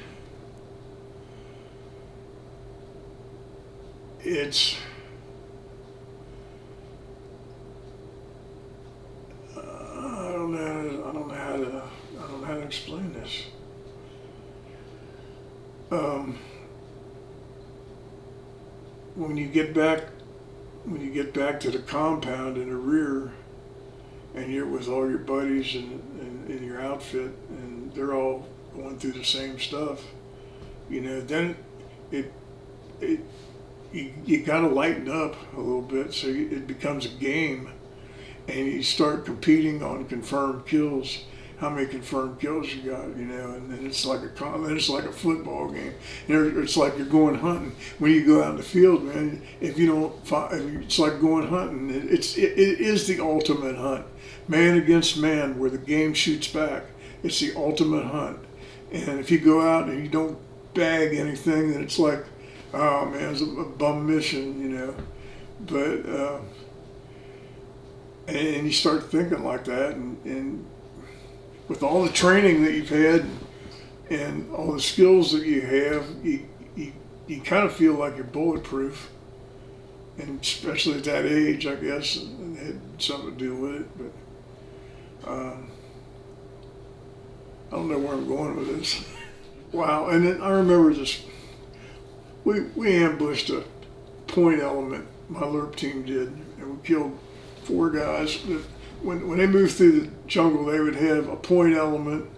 I don't know how to explain this. When you get back to the compound in the rear, and you're with all your buddies and in your outfit, and they're all going through the same stuff, then you gotta lighten up a little bit, so it becomes a game, and you start competing on confirmed kills. How many confirmed kills you got, and then it's like a football game. It's like you're going hunting. When you go out in the field, man, if you don't find, it's like going hunting. It is the ultimate hunt, man against man, where the game shoots back. It's the ultimate hunt. And if you go out and you don't bag anything, then it's like, oh man, it's a bum mission, But and you start thinking like that, and with all the training that you've had and all the skills that you have, you kind of feel like you're bulletproof. And especially at that age, I guess, and it had something to do with it. But I don't know where I'm going with this. Wow, and then I remember this. We ambushed a point element, my LRRP team did, and we killed 4 guys. When they moved through the jungle, they would have a point element.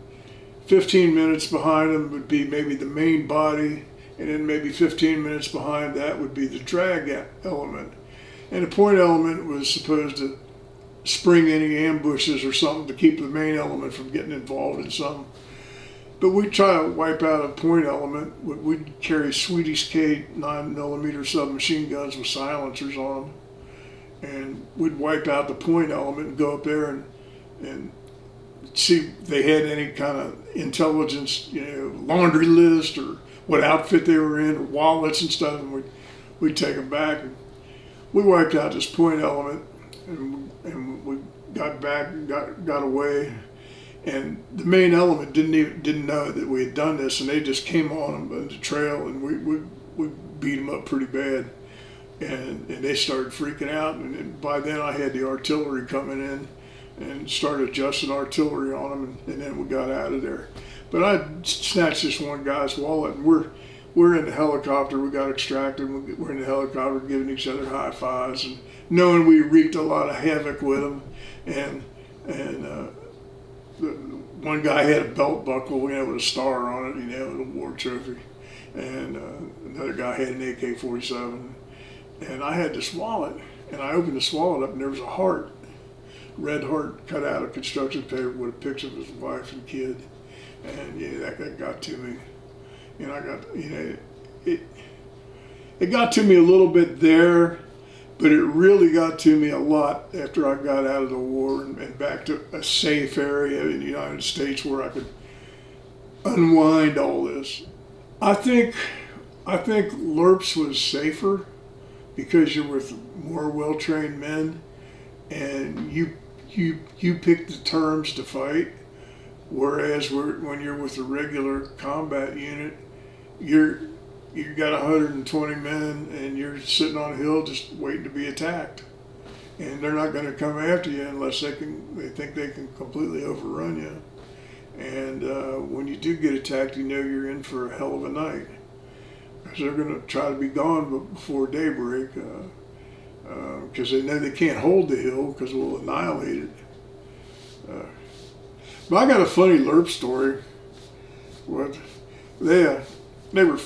15 minutes behind them would be maybe the main body, and then maybe 15 minutes behind that would be the drag element. And the point element was supposed to spring any ambushes or something to keep the main element from getting involved in something. But we'd try to wipe out a point element. We'd carry Swedish K 9mm submachine guns with silencers on them. And we'd wipe out the point element and go up there and see if they had any kind of intelligence, laundry list or what outfit they were in, or wallets and stuff, and we'd take them back. And we wiped out this point element, and we got back and got away. And the main element didn't know that we had done this, and they just came on them the trail, and we beat them up pretty bad. And they started freaking out, and by then I had the artillery coming in and started adjusting artillery on them, and then we got out of there. But I snatched this one guy's wallet, and we're in the helicopter. We got extracted. We're in the helicopter giving each other high fives and knowing we wreaked a lot of havoc with them, and one guy had a belt buckle, with a star on it, a war trophy, and another guy had an AK-47, and I had this wallet, and I opened this wallet up, and there was a heart, red heart cut out of construction paper with a picture of his wife and kid, and that got to me, and I got, it got to me a little bit there. But it really got to me a lot after I got out of the war and back to a safe area in the United States where I could unwind all this. I think LRRPs was safer because you're with more well-trained men, and you pick the terms to fight. Whereas when you're with a regular combat unit, you got 120 men and you're sitting on a hill just waiting to be attacked, and they're not going to come after you unless they think they can completely overrun you. And when you do get attacked, you're in for a hell of a night, because they're going to try to be gone before daybreak, because they know they can't hold the hill because we'll annihilate it. But I got a funny LRRP story. They were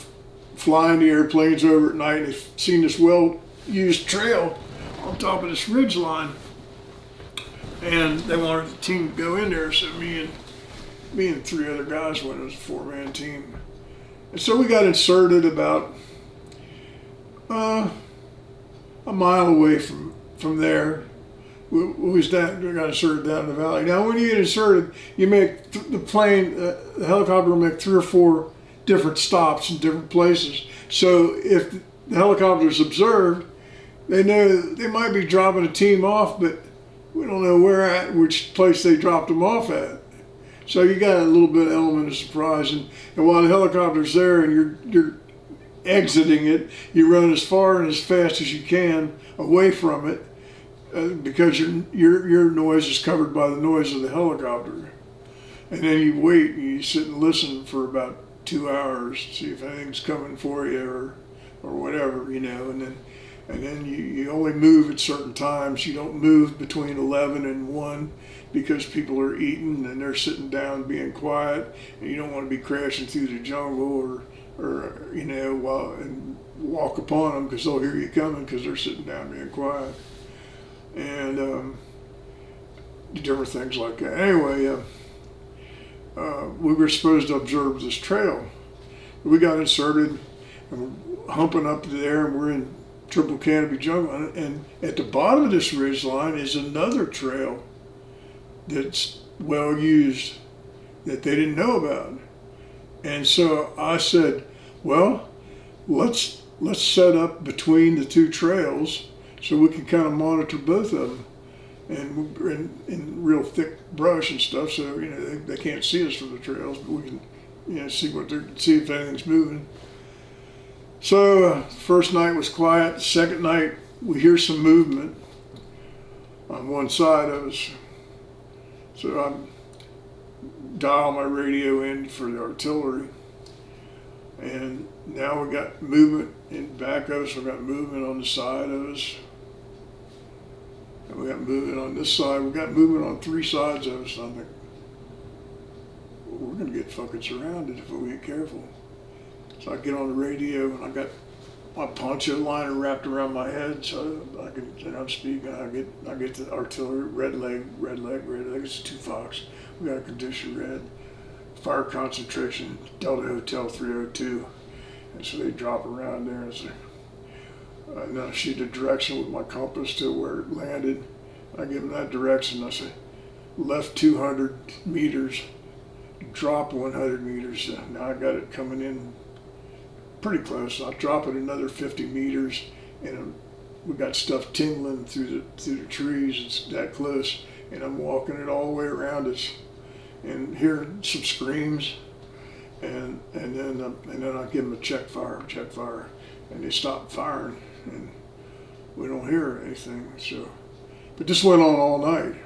flying the airplanes over at night, and they've seen this well-used trail on top of this ridge line, and they wanted the team to go in there. So me and three other guys went. It was a 4-man team, and so we got inserted about a mile away from there. We got inserted down in the valley. Now, when you get inserted, you make the helicopter will make 3 or 4 different stops in different places. So if the helicopter's observed, they know they might be dropping a team off, but we don't know which place they dropped them off at. So you got a little bit of element of surprise, and while the helicopter's there and you're exiting it, you run as far and as fast as you can away from it, because your noise is covered by the noise of the helicopter. And then you wait and you sit and listen for about 2 hours, see if anything's coming for you or whatever, and then you only move at certain times. You don't move between 11 and 1 because people are eating and they're sitting down being quiet, and you don't want to be crashing through the jungle or and walk upon them, because they'll hear you coming because they're sitting down being quiet, and different things like that. Anyway, we were supposed to observe this trail. We got inserted, and we're humping up there, and we're in triple canopy jungle, and at the bottom of this ridge line is another trail that's well used that they didn't know about. And so I said, well, let's set up between the 2 trails so we can kind of monitor both of them. And we're in real thick brush and stuff, so they can't see us from the trails, but we can see if anything's moving. So first night was quiet. Second night we hear some movement on one side of us. So I dial my radio in for the artillery, and now we got movement in back of us. We got movement on the side of us. We got movement on this side. We got movement on 3 sides of us. I'm like, we're gonna get fucking surrounded if we ain't careful. So I get on the radio, and I got my poncho liner wrapped around my head, so I'm speaking. I get the artillery, red leg. It's 2 Fox. We got a condition red. Fire concentration, Delta Hotel 302. And so they drop around there, and and then I shoot the direction with my compass to where it landed. I give them that direction. I say, left 200 meters, drop 100 meters. Now I got it coming in pretty close. I drop it another 50 meters, and we got stuff tingling through the trees. It's that close, and I'm walking it all the way around us, and hearing some screams, and then I give them a check fire, and they stop firing. And we don't hear anything. So, but this went on all night.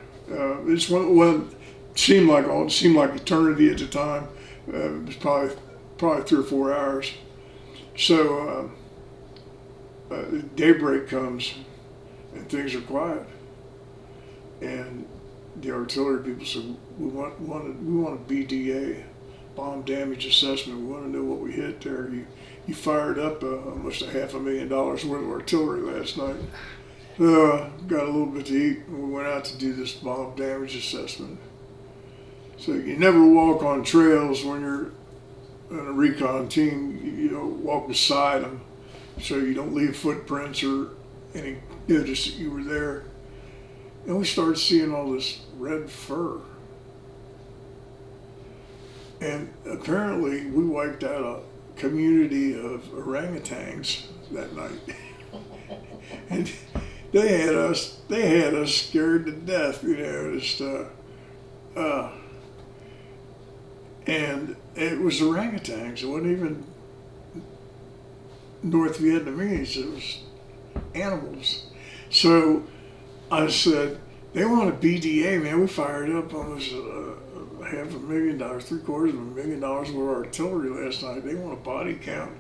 This seemed like eternity at the time. It was probably 3 or 4 hours. So daybreak comes, and things are quiet. And the artillery people said, we want a BDA, bomb damage assessment. We want to know what we hit there. You fired up almost $500,000 worth of artillery last night. Got a little bit to eat, and we went out to do this bomb damage assessment. So you never walk on trails when you're on a recon team. You don't walk beside them, so you don't leave footprints or any notice that you were there. And we started seeing all this red fur. And apparently we wiped out a community of orangutans that night. And they had us scared to death, you know, just, and it was orangutans. It wasn't even North Vietnamese, it was animals. So I said, they want a BDA, man. We fired up almost $500,000, $750,000 worth of artillery last night. They want a body count.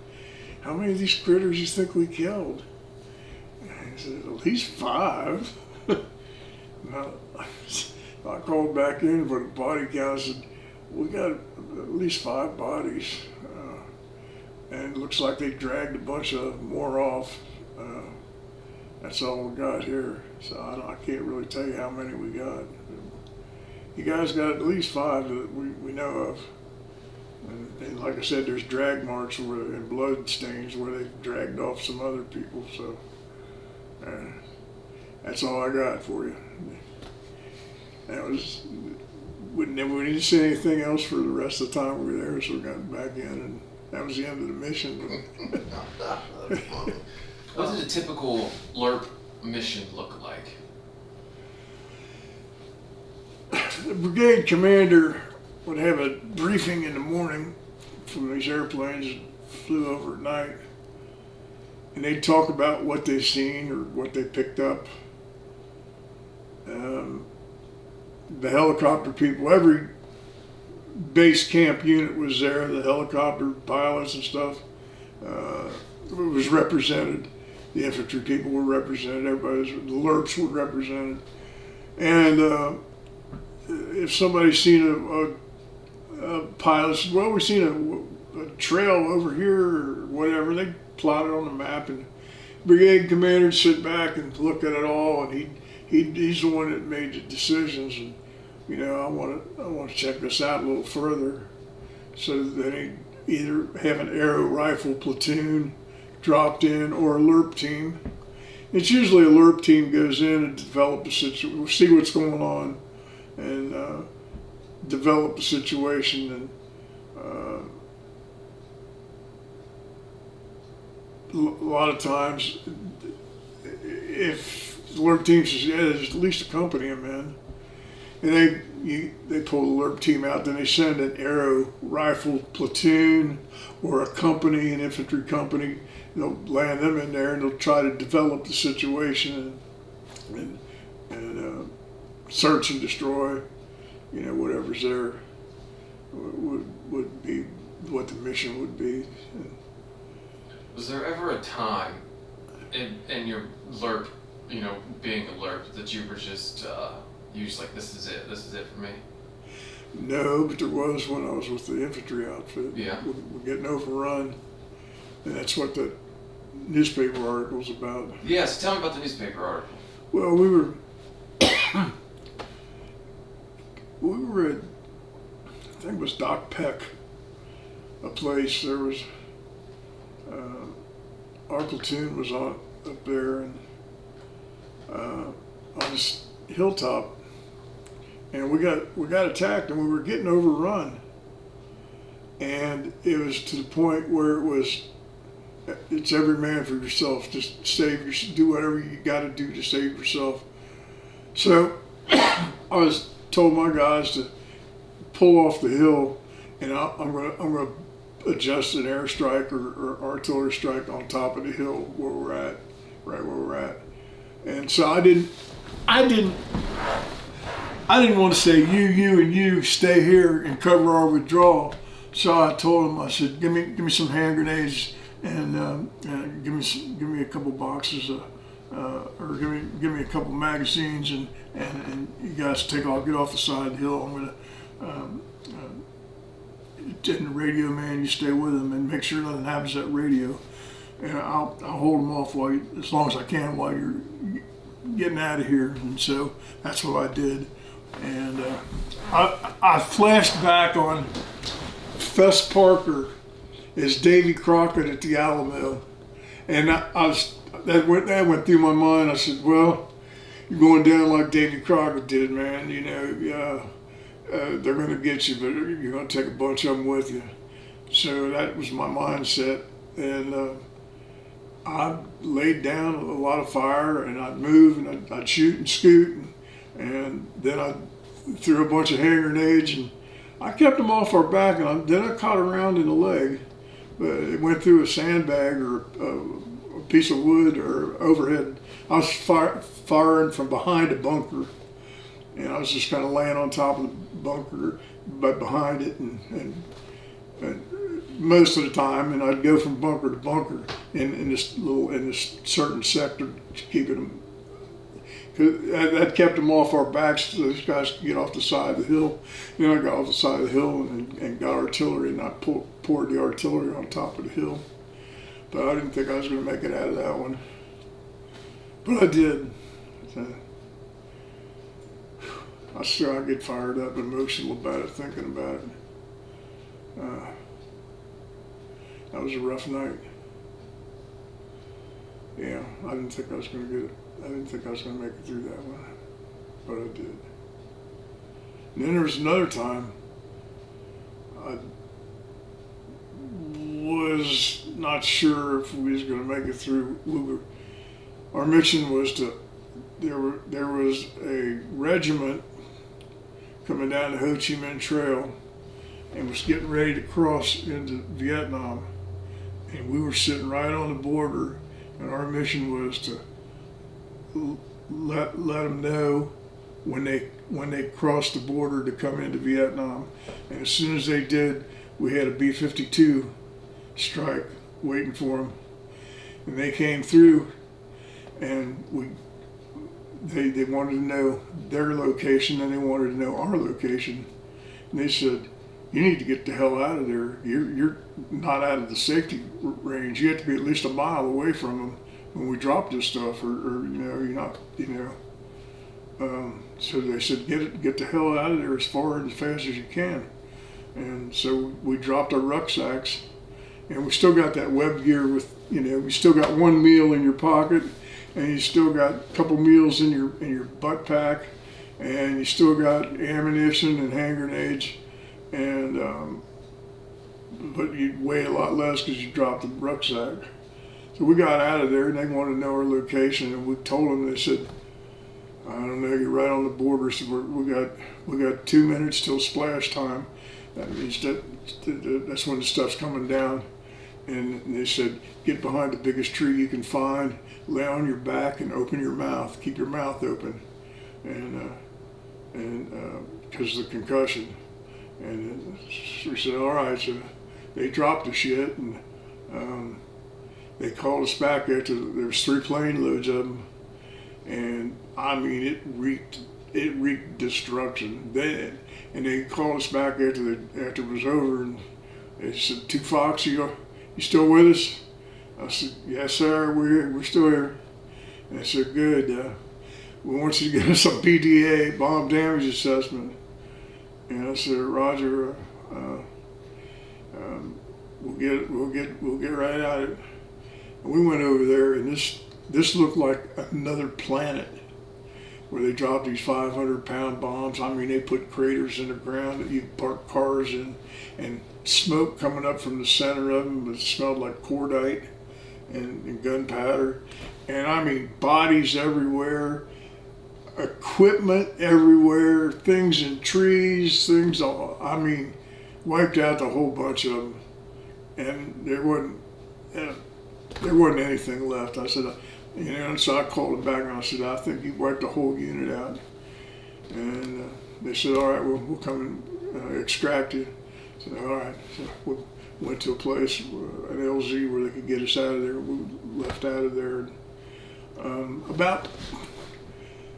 How many of these critters you think we killed? I said, at least 5. I called back in for the body count. I said, we got at least 5 bodies. And it looks like they dragged a bunch of more off. That's all we got here. So I can't really tell you how many we got. You guys got at least 5 that we know of. And like I said, there's drag marks and blood stains where they've dragged off some other people. So that's all I got for you. We didn't see anything else for the rest of the time we were there, so we got back in, and that was the end of the mission. What does a typical LRRP mission look like? The brigade commander would have a briefing in the morning from these airplanes that flew over at night, and they'd talk about what they've seen or what they picked up. The helicopter people, every base camp unit was there, the helicopter pilots and stuff was represented. The infantry people were represented, the Lrrps were represented. And if somebody's seen a pilot said, well, we've seen a trail over here or whatever, they plot it on the map, and brigade commander would sit back and look at it all, and he's the one that made the decisions. And you know, I want to check this out a little further, so that they either have an arrow rifle platoon dropped in or a LRRP team. It's usually a LRRP team goes in and develop the situation, see what's going on, and develop the situation. And a lot of times, if the LRRP team says, yeah, there's at least a company of men, and they pull the LRRP team out, then they send an arrow rifle platoon or a company, an infantry company. They'll land them in there, and they'll try to develop the situation and search and destroy, you know, whatever's there would be what the mission would be. Was there ever a time in your LRRP, you know, being a LRRP, that you were just you was like, this is it for me? No, but there was when I was with the infantry outfit. Yeah. We're getting overrun, and that's what the newspaper article's about. Yes, tell me about the newspaper article. Well, we were at, I think it was Doc Peck, a place. There was our platoon was up there and on this hilltop, and we got attacked, and we were getting overrun, and it was to the point where it's every man for yourself. Just do whatever you got to do to save yourself. So I told my guys to pull off the hill, and I'm gonna adjust an airstrike or artillery strike on top of the hill where we're at, right where we're at. And so I didn't want to say you and you stay here and cover our withdrawal. So I told them, I said, give me some hand grenades and give me a couple boxes of or give me a couple magazines, and you guys get off the side of the hill. I'm gonna and the radio man, you stay with him and make sure nothing happens to that radio, and I'll hold them off as long as I can while you're getting out of here. And so that's what I did, and I flashed back on Fess Parker as Davy Crockett at the Alamo, and that went through my mind. I said, well, you're going down like Davy Crockett did, man. You know, they're going to get you, but you're going to take a bunch of them with you. So that was my mindset, and I laid down a lot of fire, and I'd move, and I'd shoot and scoot, and then I threw a bunch of hand grenades, and I kept them off our back, and then I caught a round in the leg, but it went through a sandbag or a piece of wood or overhead. I was firing from behind a bunker, and I was just kind of laying on top of the bunker, but behind it, and most of the time, and I'd go from bunker to bunker in this certain sector to keep it. Cause that kept them off our backs so those guys could get off the side of the hill. Then I got off the side of the hill and got artillery, and I poured the artillery on top of the hill. But I didn't think I was going to make it out of that one. But I did. So, I get fired up and emotional about it, thinking about it. That was a rough night. Yeah, I didn't think I was going to get it. I didn't think I was going to make it through that one, but I did. And then there was another time I was not sure if we was going to make it through. Our mission was there was a regiment coming down the Ho Chi Minh Trail and was getting ready to cross into Vietnam. And we were sitting right on the border, and our mission was to let them know when they crossed the border to come into Vietnam. And as soon as they did, we had a B-52 strike waiting for them. And they came through, and they wanted to know their location, and they wanted to know our location. And they said, you need to get the hell out of there. You're not out of the safety range. You have to be at least a mile away from them when we drop this stuff, or you're not, so they said, get the hell out of there as far and as fast as you can. And so we dropped our rucksacks, and we still got that web gear with, we still got one meal in your pocket, and you still got a couple meals in your butt pack, and you still got ammunition and hand grenades, and but you weigh a lot less because you dropped the rucksack. So we got out of there, and they wanted to know our location, and we told them. They said, I don't know, you're right on the border, so we got 2 minutes till splash time. That means that's when the stuff's coming down. And they said, get behind the biggest tree you can find, lay on your back, and open your mouth. Keep your mouth open, and because of the concussion. And we said, all right. So they dropped the shit, and they called us back after there was 3 plane loads of them, and I mean it reeked destruction. And they called us back after it was over, and they said, Two Fox, you still with us? I said, yes sir, we're still here. And they said, good. We want you to give us a BDA, bomb damage assessment. And I said, Roger. We'll get right at it. And we went over there, and this looked like another planet, where they dropped these 500-pound bombs. I mean, they put craters in the ground that you park cars in, and smoke coming up from the center of them. It smelled like cordite and gunpowder, and I mean, bodies everywhere, equipment everywhere, things in trees, I mean, wiped out the whole bunch of them, and there wasn't anything left. I said, so I called them back, and I said, I think you wiped the whole unit out. And they said, all right, we'll come and extract you. I said, all right. So we went to a place, an LZ, where they could get us out of there. We left out of there. And About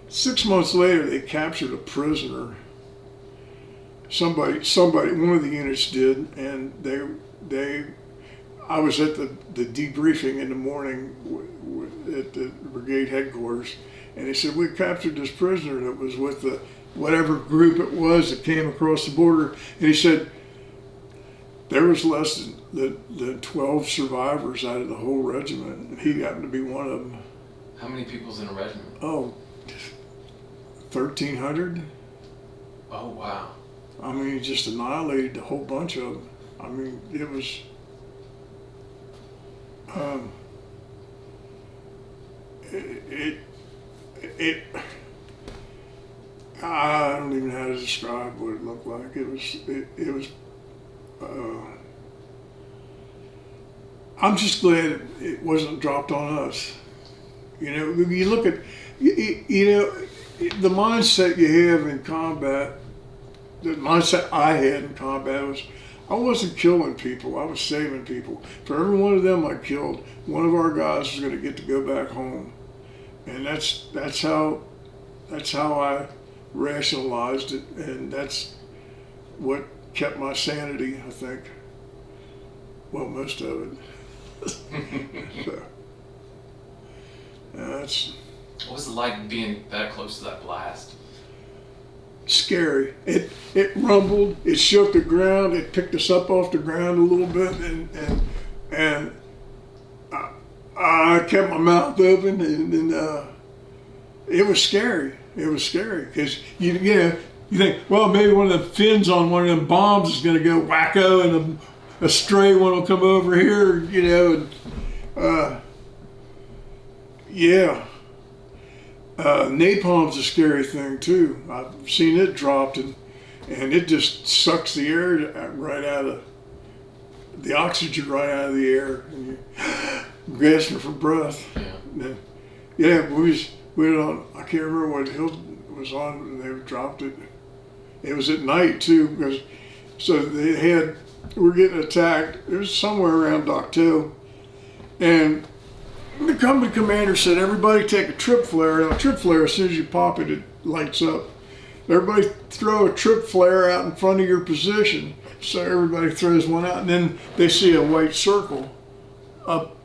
6 months later, they captured a prisoner. Somebody, one of the units did, and I was at the debriefing in the morning at the brigade headquarters, and they said, we captured this prisoner that was with the whatever group it was that came across the border. And he said, there was less than 12 survivors out of the whole regiment, and he happened to be one of them. How many people's in a regiment? Oh, 1,300. Oh, wow. I mean, he just annihilated a whole bunch of them. I mean, it was, I don't even know how to describe what it looked like. It was, I'm just glad it wasn't dropped on us. You know, you look at, you know, the mindset you have in combat, the mindset I had in combat was, I wasn't killing people, I was saving people. For every one of them I killed, one of our guys was going to get to go back home. And that's how I rationalized it, and that's what kept my sanity, I think. Well, most of it. So, that's What was it like being that close to that blast? scary. It rumbled, it shook the ground, it picked us up off the ground a little bit, and I kept my mouth open, and it was scary. It was scary because you know, you think, well, maybe one of the fins on one of them bombs is going to go wacko, and a stray one will come over here, you know. And, yeah. Napalm's a scary thing too. I've seen it dropped, and it just sucks the air right out of the oxygen right out of the air, and you're gasping for breath. Yeah. Yeah, we were on, I can't remember what hill it was on, and they dropped it. It was at night too, because so we're getting attacked. It was somewhere around Docto, and the company commander said, everybody take a trip flare. Now, a trip flare, as soon as you pop it, it lights up. Everybody throw a trip flare out in front of your position. So everybody throws one out, and then they see a white circle up.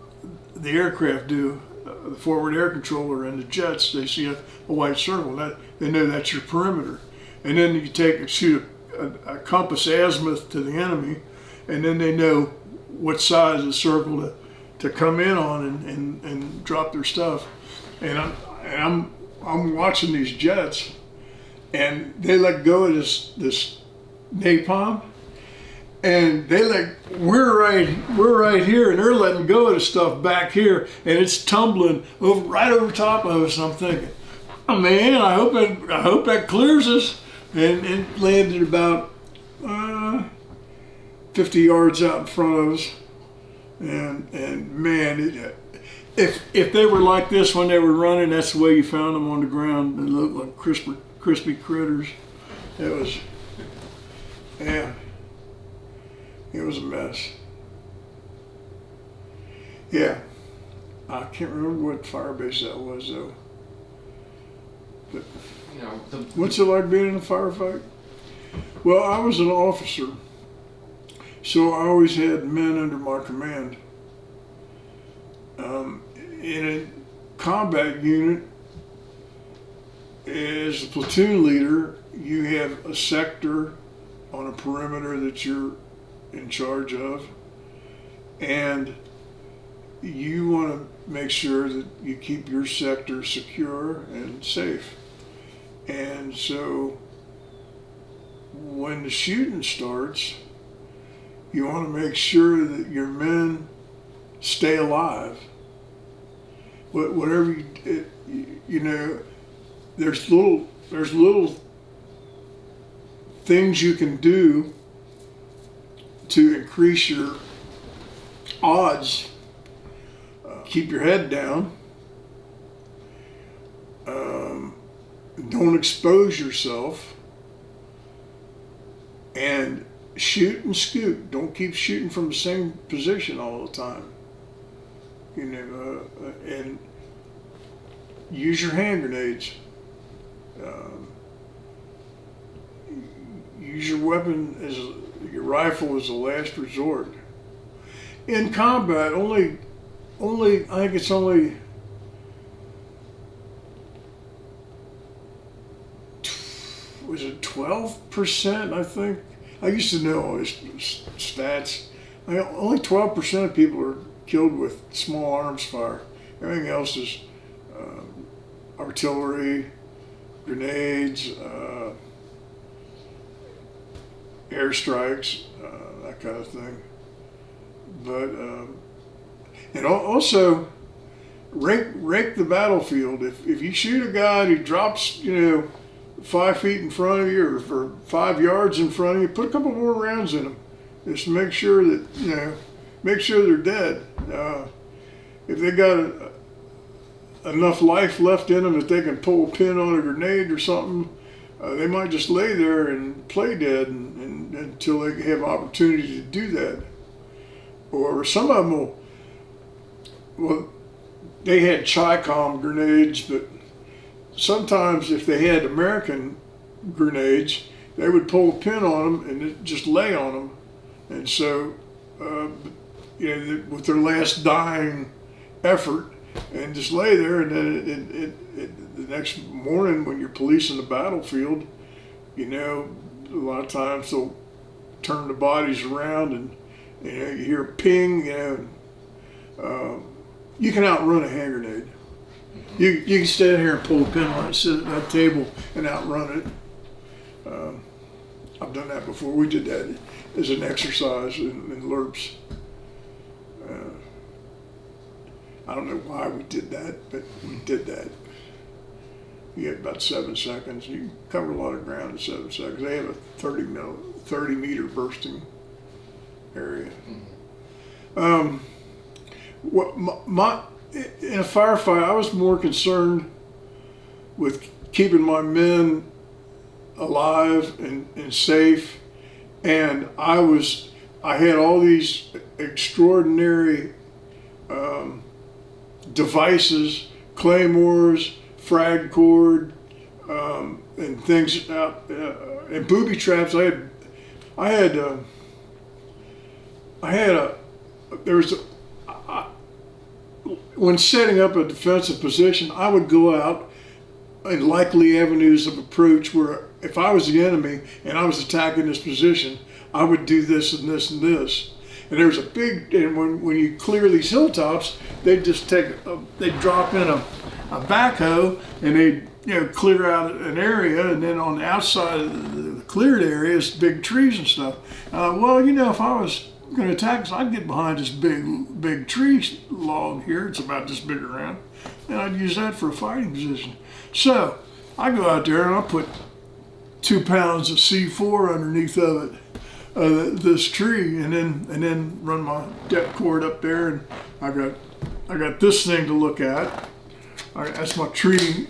The aircraft do, the forward air controller and the jets, they see a white circle. They know that's your perimeter. And then you shoot a compass azimuth to the enemy, and then they know what size of circle to come in on and drop their stuff. And I'm watching these jets, and they let go of this napalm, and we're right here, and they're letting go of the stuff back here, and it's tumbling right over top of us. I'm thinking, oh man, I hope that clears us. And it landed about 50 yards out in front of us. And man, if they were like this when they were running, that's the way you found them on the ground. They looked like crispy critters. It was a mess. Yeah, I can't remember what fire base that was though. But You know, what's it like being in a firefight? Well, I was an officer, so I always had men under my command. In a combat unit, as a platoon leader, you have a sector on a perimeter that you're in charge of, and you want to make sure that you keep your sector secure and safe. And so when the shooting starts, you want to make sure that your men stay alive. Whatever you know, there's little things you can do to increase your odds. Keep your head down. Don't expose yourself, and shoot and scoot. Don't keep shooting from the same position all the time. You know, and use your hand grenades. Use your weapon as your rifle as a last resort. In combat, only I think it's only was it 12%? I think I used to know all these stats. Only 12% of people are killed with small arms fire. Everything else is artillery, grenades, airstrikes, that kind of thing. But and also rake the battlefield. If you shoot a guy who drops 5 feet in front of you or 5 yards in front of you, put a couple more rounds in them, just to make sure that make sure they're dead. If they got enough life left in them that they can pull a pin on a grenade or something, they might just lay there and play dead and until they have opportunity to do that. Or some of them well, they had Chi-Com grenades, but sometimes if they had American grenades, they would pull a pin on them and just lay on them. And so, with their last dying effort, and just lay there, and then the next morning when you're policing the battlefield, a lot of times they'll turn the bodies around and you hear a ping. You can outrun a hand grenade. You can stand here and pull a pin on it, sit at that table and outrun it. I've done that before. We did that as an exercise in Lrrps. I don't know why we did that, but we did that. You get about 7 seconds. You can cover a lot of ground in 7 seconds. They have a 30 meter bursting area. In a firefight, I was more concerned with keeping my men alive and safe, and I had all these extraordinary devices, claymores, frag cord, and things out, and booby traps. When setting up a defensive position, I would go out in likely avenues of approach where if I was the enemy and I was attacking this position, I would do this and this and this. And there's a big, and when you clear these hilltops, they just they drop in a backhoe and they clear out an area, and then on the outside of the cleared area is big trees and stuff. If I was going to attack us, I'd get behind this big tree log here. It's about this big around, and I'd use that for a fighting position. So I go out there and I put 2 pounds of C4 underneath of it. This tree, and then run my depth cord up there, and I got this thing to look at. That's my tree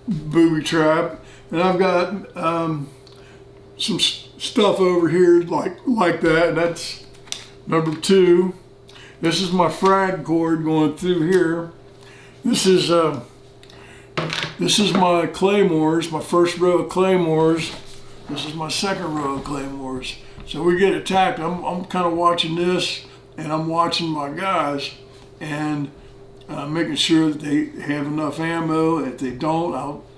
booby trap, and I've got some stuff over here like that. And that's number 2. This is my frag cord going through here. This is my claymores, my first row of claymores. This is my second row of claymores. So we get attacked. I'm kind of watching this, and I'm watching my guys, and making sure that they have enough ammo. If they don't,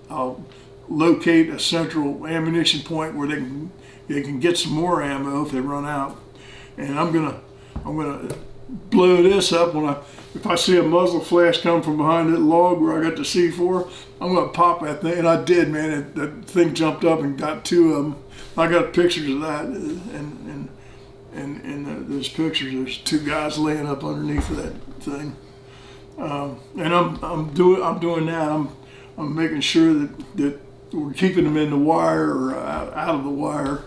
I'll locate a central ammunition point where they can get some more ammo if they run out. And I'm gonna blow this up if I see a muzzle flash come from behind that log where I got the C4. I'm gonna pop that thing, and I did, man. That thing jumped up and got 2 of them. I got pictures of that, and in those pictures, there's 2 guys laying up underneath of that thing, and I'm doing that. I'm making sure that we're keeping them in the wire or out of the wire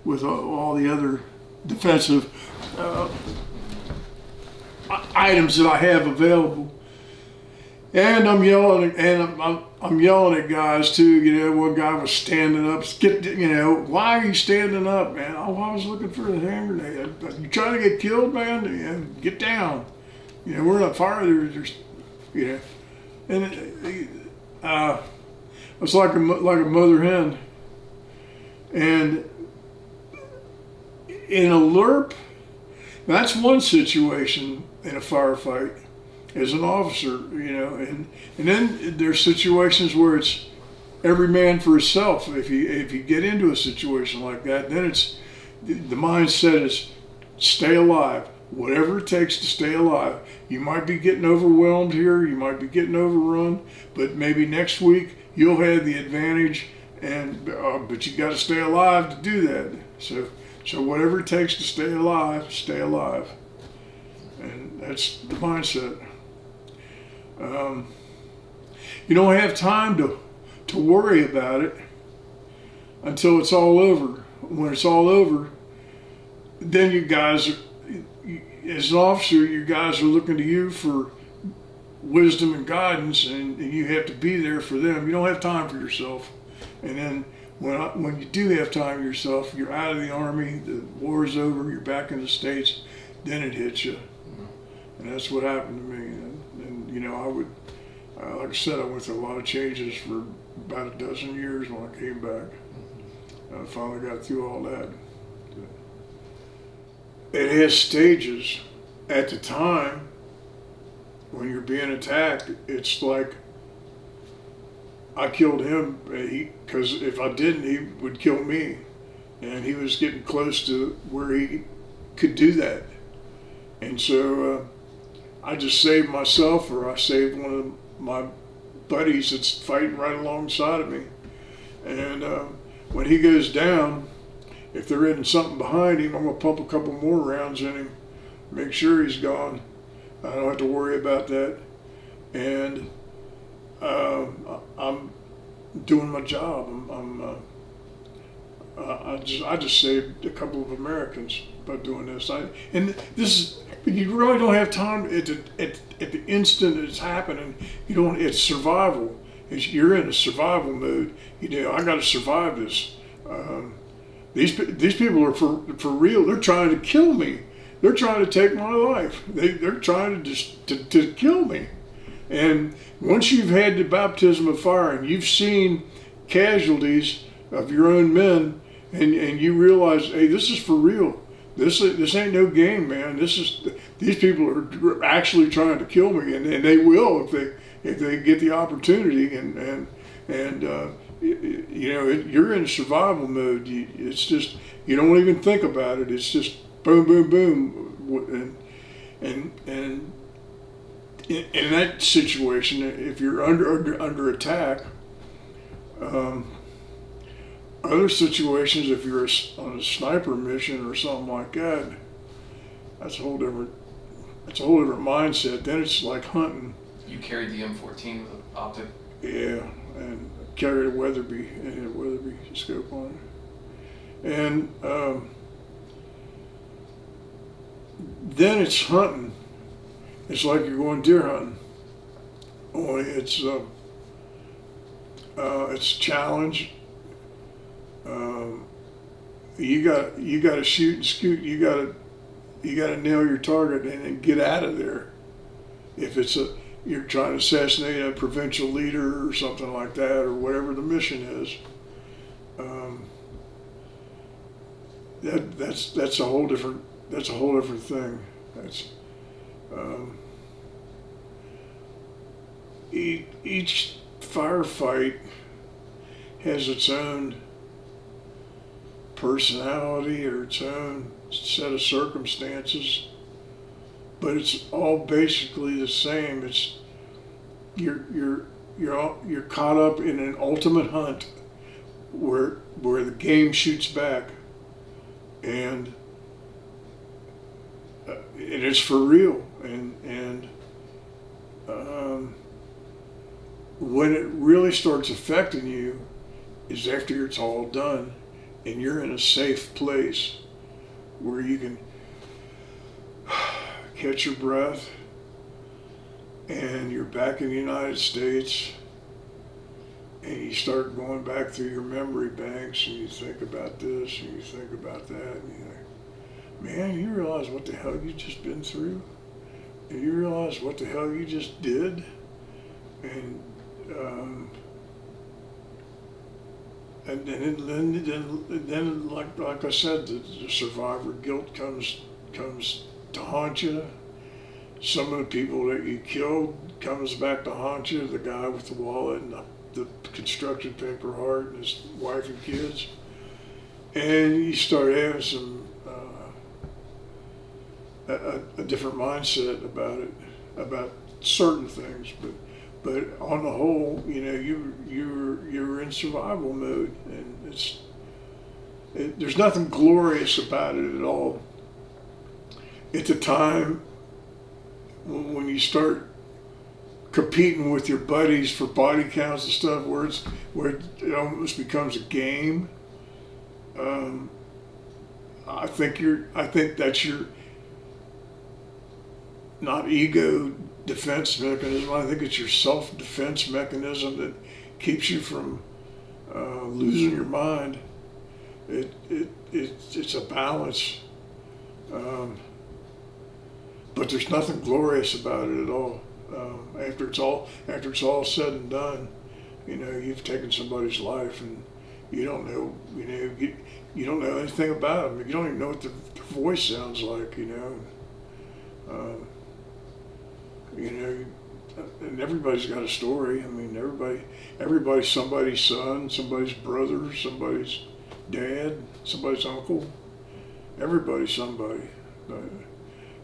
with all the other defensive items that I have available. And I'm yelling, I'm yelling at guys too. One guy was standing up. Why are you standing up, man? Oh, I was looking for the hand grenade. You trying to get killed, man? Get down. We're not fire. And It's like a mother hen. And in a LRRP, that's one situation in a firefight as an officer, and then there's situations where it's every man for himself. If you get into a situation like that, then it's the mindset is stay alive, whatever it takes to stay alive. You might be getting overwhelmed here, you might be getting overrun, but maybe next week you'll have the advantage, and but you got to stay alive to do that. So whatever it takes to stay alive, and that's the mindset. You don't have time to worry about it until it's all over. When it's all over, then you guys, as an officer, you guys are looking to you for wisdom and guidance, and you have to be there for them. You don't have time for yourself. And then when you do have time for yourself, you're out of the Army, the war's over, you're back in the States, then it hits you. And that's what happened to me. And I would, like I said, I went through a lot of changes for about a dozen years when I came back. I finally got through all that. It has stages. At the time, when you're being attacked, it's like, I killed him because if I didn't, he would kill me. And he was getting close to where he could do that. And so I just saved myself, or I saved one of my buddies that's fighting right alongside of me. And when he goes down, if they're in something behind him, I'm going to pump a couple more rounds in him, make sure he's gone. I don't have to worry about that. And I'm doing my job. I just saved a couple of Americans by doing this. But you really don't have time at the instant it's happening. It's survival. You're in a survival mode. I got to survive this. These people are for real. They're trying to kill me. They're trying to take my life. They're trying to kill me. And once you've had the baptism of fire and you've seen casualties of your own men, and you realize, hey, this is for real. This ain't no game, man. These people are actually trying to kill me, and they will if they get the opportunity. And you're in survival mode. It's just, you don't even think about it. It's just boom, boom, boom, and in that situation, if you're under attack, other situations, if you're on a sniper mission or something like that, that's a whole different mindset. Then it's like hunting. You carried the M14 with an optic? Yeah, and carried a Weatherby scope on it. And then it's hunting. It's like you're going deer hunting. Only it's challenge. You got to shoot and scoot. You got to nail your target and then get out of there. If you're trying to assassinate a provincial leader or something like that, or whatever the mission is, that's a whole different thing. Each firefight has its own personality or its own set of circumstances, but it's all basically the same. It's you're caught up in an ultimate hunt where the game shoots back, and it is for real. And when it really starts affecting you is after it's all done and you're in a safe place where you can catch your breath and you're back in the United States and you start going back through your memory banks and you think about this and you think about that and you're like, man, you realize what the hell you just been through? And you realize what the hell you just did? And um, and then like I said, the survivor guilt comes to haunt you. Some of the people that you killed comes back to haunt you. The guy with the wallet and the construction paper heart and his wife and kids. And you start having some a different mindset about it, about certain things. But on the whole, you know, you're in survival mode, and there's nothing glorious about it at all. At the time when you start competing with your buddies for body counts and stuff, where it almost becomes a game. I think that's your not ego defense mechanism. I think it's your self-defense mechanism that keeps you from losing your mind. It's a balance, but there's nothing glorious about it at all. After it's all said and done, you know, you've taken somebody's life, and you don't know, you don't know anything about them. You don't even know what their voice sounds like, you know. And everybody's got a story. I mean, everybody's somebody's son, somebody's brother, somebody's dad, somebody's uncle. Everybody's somebody.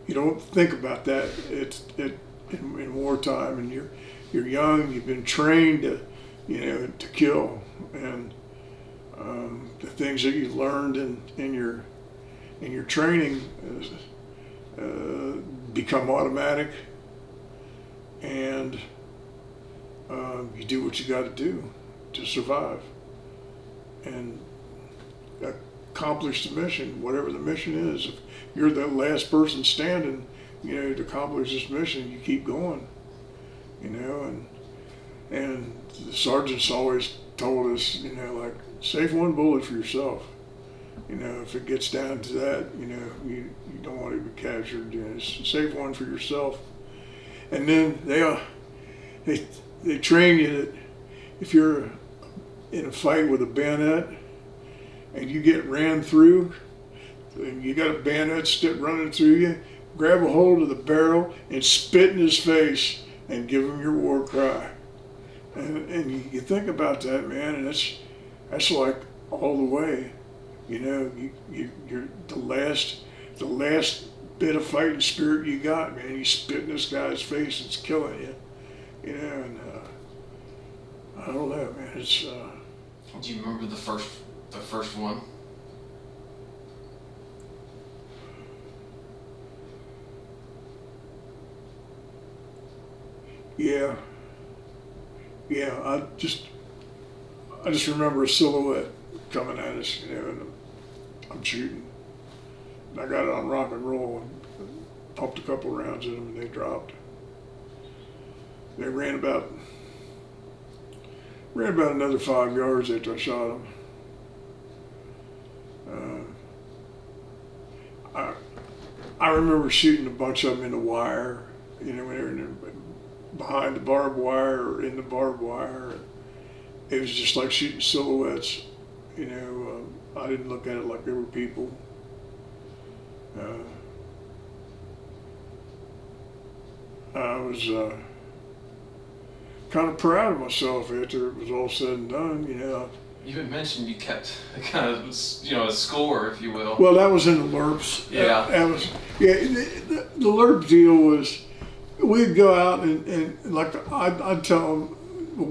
You don't think about that in wartime, and you're young. You've been trained to kill, and the things that you learned in your training become automatic, and you do what you got to do to survive and accomplish the mission, whatever the mission is. If you're the last person standing, to accomplish this mission, you keep going, and the sergeants always told us, like, save one bullet for yourself. If it gets down to that, you don't want to be captured. Save one for yourself. And then they train you that if you're in a fight with a bayonet and you get ran through, and you got a bayonet running through you, grab a hold of the barrel and spit in his face and give him your war cry. And you think about that, man, and that's like all the way. You're the last bit of fighting spirit you got, man. You spit in this guy's face, it's killing you. And I don't know, man. It's. Do you remember the first one? Yeah. I just remember a silhouette coming at us, and I'm shooting. And I got it on rock and roll and pumped a couple rounds in them, and they dropped. They ran about another 5 yards after I shot them. I remember shooting a bunch of them in the wire, when they were behind the barbed wire or in the barbed wire. It was just like shooting silhouettes. I didn't look at it like they were people. I was kind of proud of myself after it was all said and done. You had mentioned you kept kind of, a score, if you will. Well, that was in the LRRPs. Yeah. The LRRP deal was, we'd go out and like I'd tell them,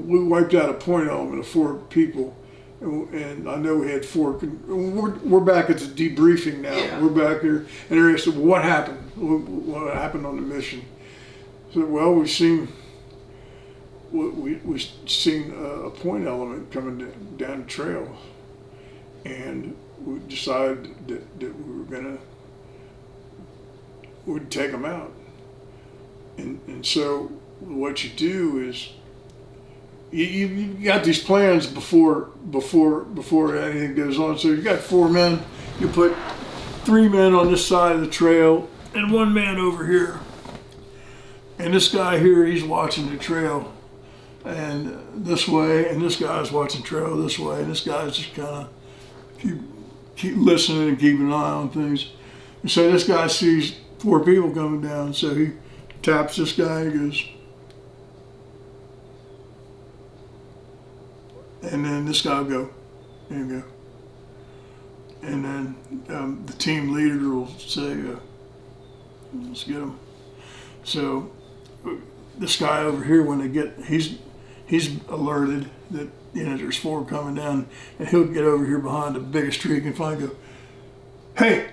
we wiped out a point element of 4 people, and I know we had 4. We're back at the debriefing now. Yeah. We're back here, and they're asking, what happened? What happened on the mission? So, well, we've seen a point element coming down the trail, and we decided that we'd take them out. And so what you do is you got these plans before anything goes on. So you got 4 men, you put 3 men on this side of the trail and 1 man over here. And this guy here, he's watching the trail. and this way, and this guy's watching trail this way, and this guy's just kind of keep listening and keeping an eye on things. And so this guy sees 4 people coming down, so he taps this guy and goes, and then this guy will go, there you go. And then the team leader will say, let's get him. So this guy over here, when they get, he's alerted that, there's 4 coming down, and he'll get over here behind the biggest tree he can find, go, hey,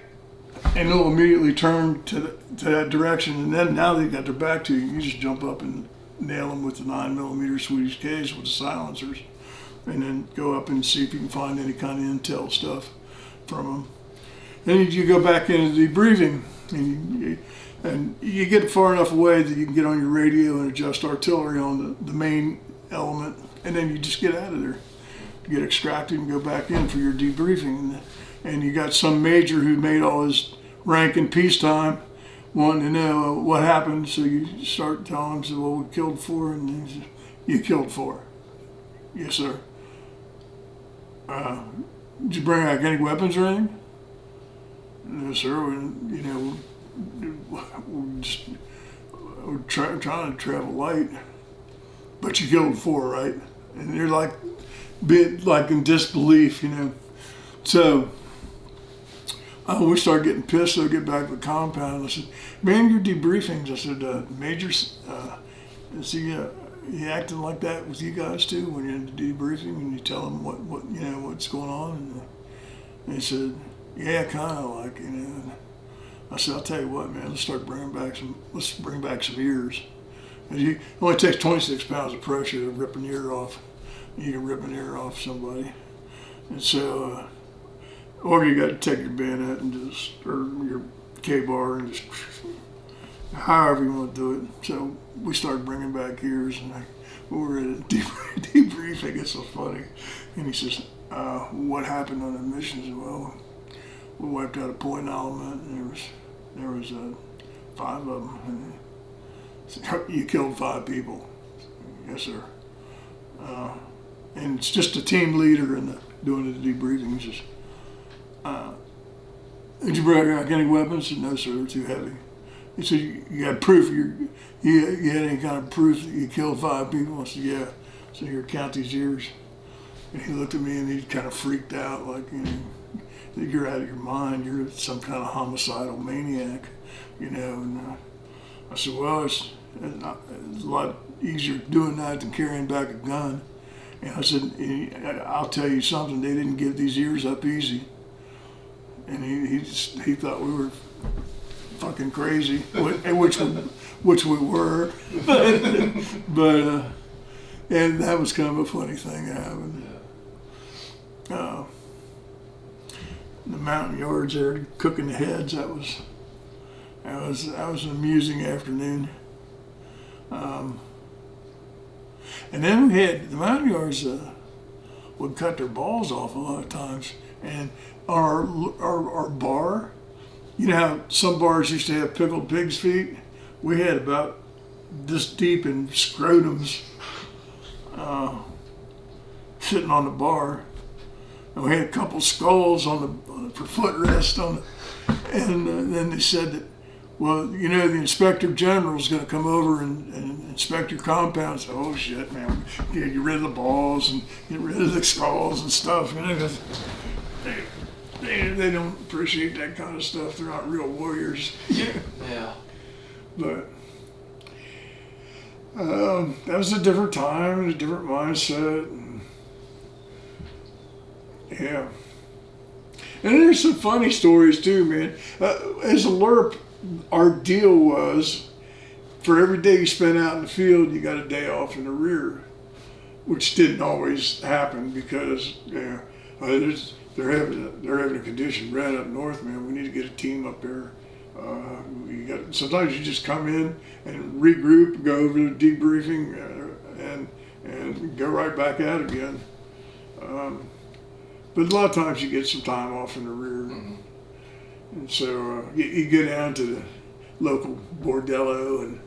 and they'll immediately turn to that direction. And then now they got their back to you, you just jump up and nail them with the 9mm Swedish case with the silencers, and then go up and see if you can find any kind of intel stuff from them. Then you go back into debriefing, and you get far enough away that you can get on your radio and adjust artillery on the main element, and then you just get out of there. You get extracted and go back in for your debriefing. And you got some major who made all his rank in peacetime wanting to know what happened, so you start telling him, well, we killed 4, and he says, you killed 4. Yes, sir. Did you bring back any weapons or anything? No, sir. We're trying to travel light. But you killed 4, right? And you're like in disbelief, So we started getting pissed. So I get back to the compound. I said, man, your debriefings. I said, Major, is he acting like that with you guys too when you're in the debriefing and you tell them what's going on? And he said, yeah, kind of like, And I said, I'll tell you what, man, let's bring back some ears. And it only takes 26 pounds of pressure to rip an ear off. You can rip an ear off somebody. And so, or you got to take your bayonet and or your K-bar and just, however you want to do it. So we started bringing back ears, and we were at a debriefing. It's so funny. And he says, what happened on the mission? I said, well, we wiped out a point element, and there was 5 of them. And you killed 5 people. Yes, sir. And it's just a team leader doing the debriefing. He says, did you bring back any weapons? I said, no, sir, they're too heavy. He said, you got proof, you had any kind of proof that you killed 5 people? I said, yeah. So here, count these ears. And he looked at me and he kind of freaked out, like, you're out of your mind, you're some kind of homicidal maniac, And I said, well, it's a lot easier doing that than carrying back a gun. And I said, I'll tell you something, they didn't give these ears up easy. And he thought we were fucking crazy, which we were. But and that was kind of a funny thing that happened. The mountain yards there, cooking the heads, that was an amusing afternoon. And then we had the mountain yards would cut their balls off a lot of times, and on our bar, how some bars used to have pickled pig's feet? We had about this deep in scrotums sitting on the bar, and we had a couple skulls for footrest and then they said that, well, the inspector general is going to come over and inspect your compound. So, oh shit, man, get rid of the balls and get rid of the skulls and stuff. Because they don't appreciate that kind of stuff. They're not real warriors. Yeah. But that was a different time and a different mindset. Yeah. And there's some funny stories too, man. As a LRRP, our deal was, for every day you spent out in the field, you got a day off in the rear, which didn't always happen because they're having a condition red up north, man. We need to get a team up there. Sometimes you just come in and regroup, go over the debriefing, and go right back out again. But a lot of times you get some time off in the rear. Mm-hmm. And so you go down to the local bordello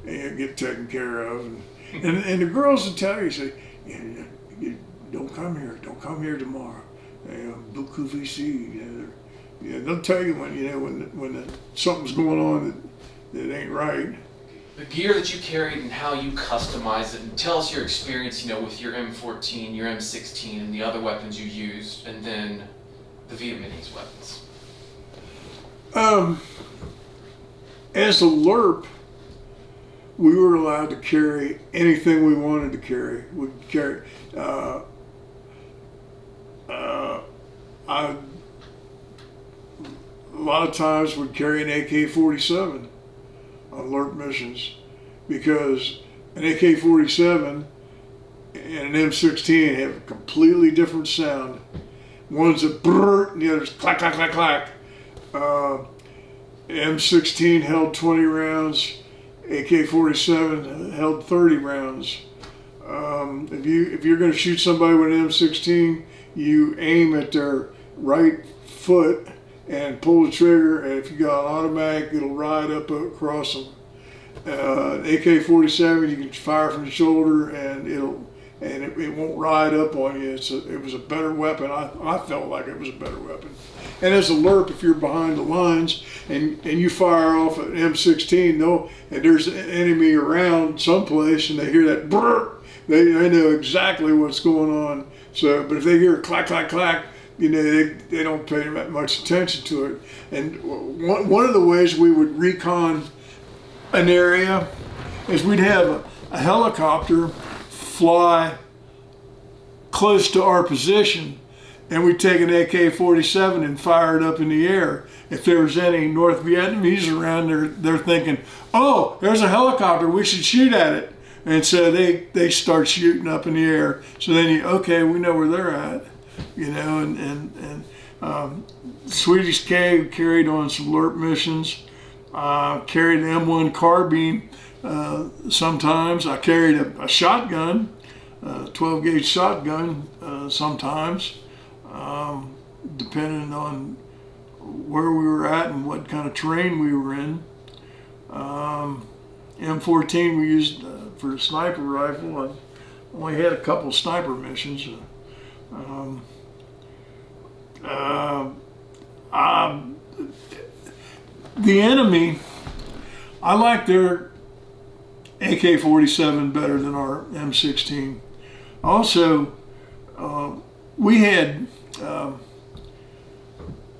and get taken care of. And the girls will tell you, say, don't come here tomorrow. Beaucoup VC. They'll tell you when something's going on that ain't right. The gear that you carried and how you customized it, and tell us your experience, with your M14, your M16, and the other weapons you used, and then the Vietnamese weapons. As a LRRP, we were allowed to carry anything we wanted to carry. We'd carry. A lot of times would carry an AK-47 on LRRP missions, because an AK-47 and an M16 have a completely different sound. One's a brrr, and the other's clack, clack, clack, clack. M16 held 20 rounds, AK-47 held 30 rounds. If you're going to shoot somebody with an M16, you aim at their right foot and pull the trigger, and if you got an automatic, it'll ride up across them. AK-47, you can fire from the shoulder, and it won't ride up on you. It was a better weapon. I felt like it was a better weapon. And as a LRRP, if you're behind the lines and you fire off an M16, and there's an enemy around someplace, and they hear that brrr, they know exactly what's going on. So, but if they hear clack, clack, clack, they don't pay that much attention to it. And one of the ways we would recon an area is we'd have a helicopter fly close to our position, and we'd take an AK-47 and fire it up in the air. If there was any North Vietnamese around, they're thinking, oh, there's a helicopter, we should shoot at it. And so they start shooting up in the air. So then we know where they're at, and Swedish K carried on some LRRP missions. Carried an M1 carbine sometimes. I carried a shotgun, 12 gauge shotgun sometimes, depending on where we were at and what kind of terrain we were in. M14 we used for a sniper rifle. I only had a couple sniper missions. The enemy, I like their AK-47 better than our M16. Also, we had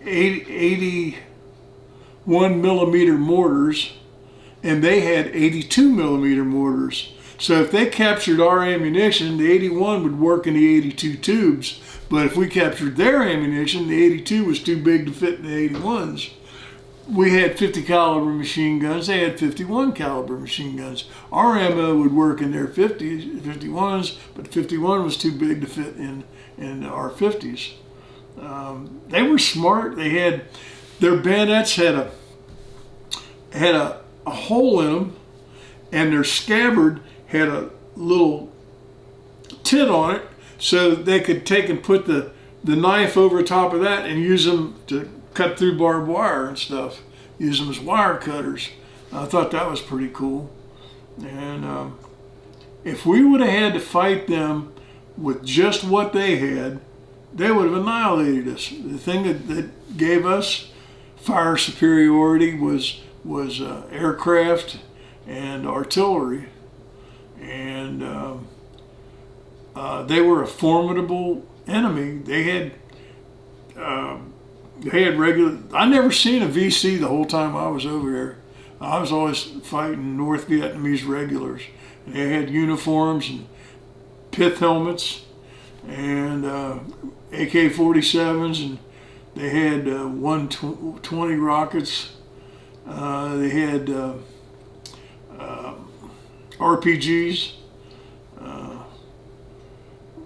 81 millimeter mortars, and they had 82 millimeter mortars. So if they captured our ammunition, the 81 would work in the 82 tubes. But if we captured their ammunition, the 82 was too big to fit in the 81s. We had 50 caliber machine guns, they had 51 caliber machine guns. Our ammo would work in their 51s, but the 51 was too big to fit in our 50s. They were smart. They had, their bayonets had a hole in them, and their scabbard had a little tit on it, so they could take and put the knife over top of that and use them to cut through barbed wire and stuff, use them as wire cutters. I thought that was pretty cool. And if we would have had to fight them with just what they had, they would have annihilated us. The thing that gave us fire superiority was aircraft and artillery. And they were a formidable enemy. They had regular, I never seen a VC the whole time I was over there. I was always fighting North Vietnamese regulars. And they had uniforms and pith helmets and AK-47s, and they had 120 rockets. They had RPGs,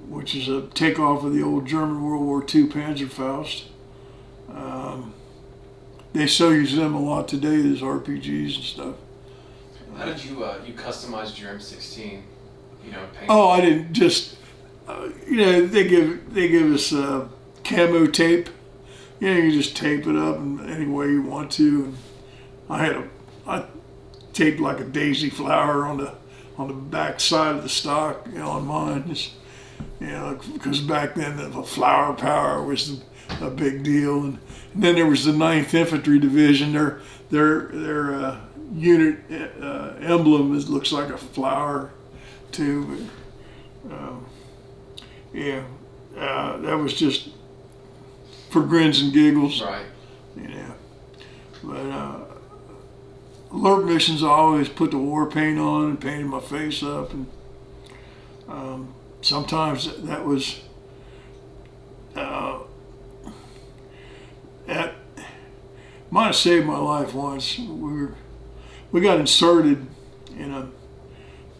which is a takeoff of the old German World War II Panzerfaust. They still use them a lot today as RPGs and stuff. How did you customized your M16? Paint? Oh, I didn't just. They give us camo tape. You just tape it up in any way you want to. And I taped like a daisy flower on on the back side of the stock, on mine. Because back then the flower power was a big deal, and then there was the 9th Infantry Division. Their unit emblem looks like a flower too. But, that was just for grins and giggles. Right. But LRRP missions, I always put the war paint on and painted my face up, and sometimes that was that might have saved my life once. We got inserted in a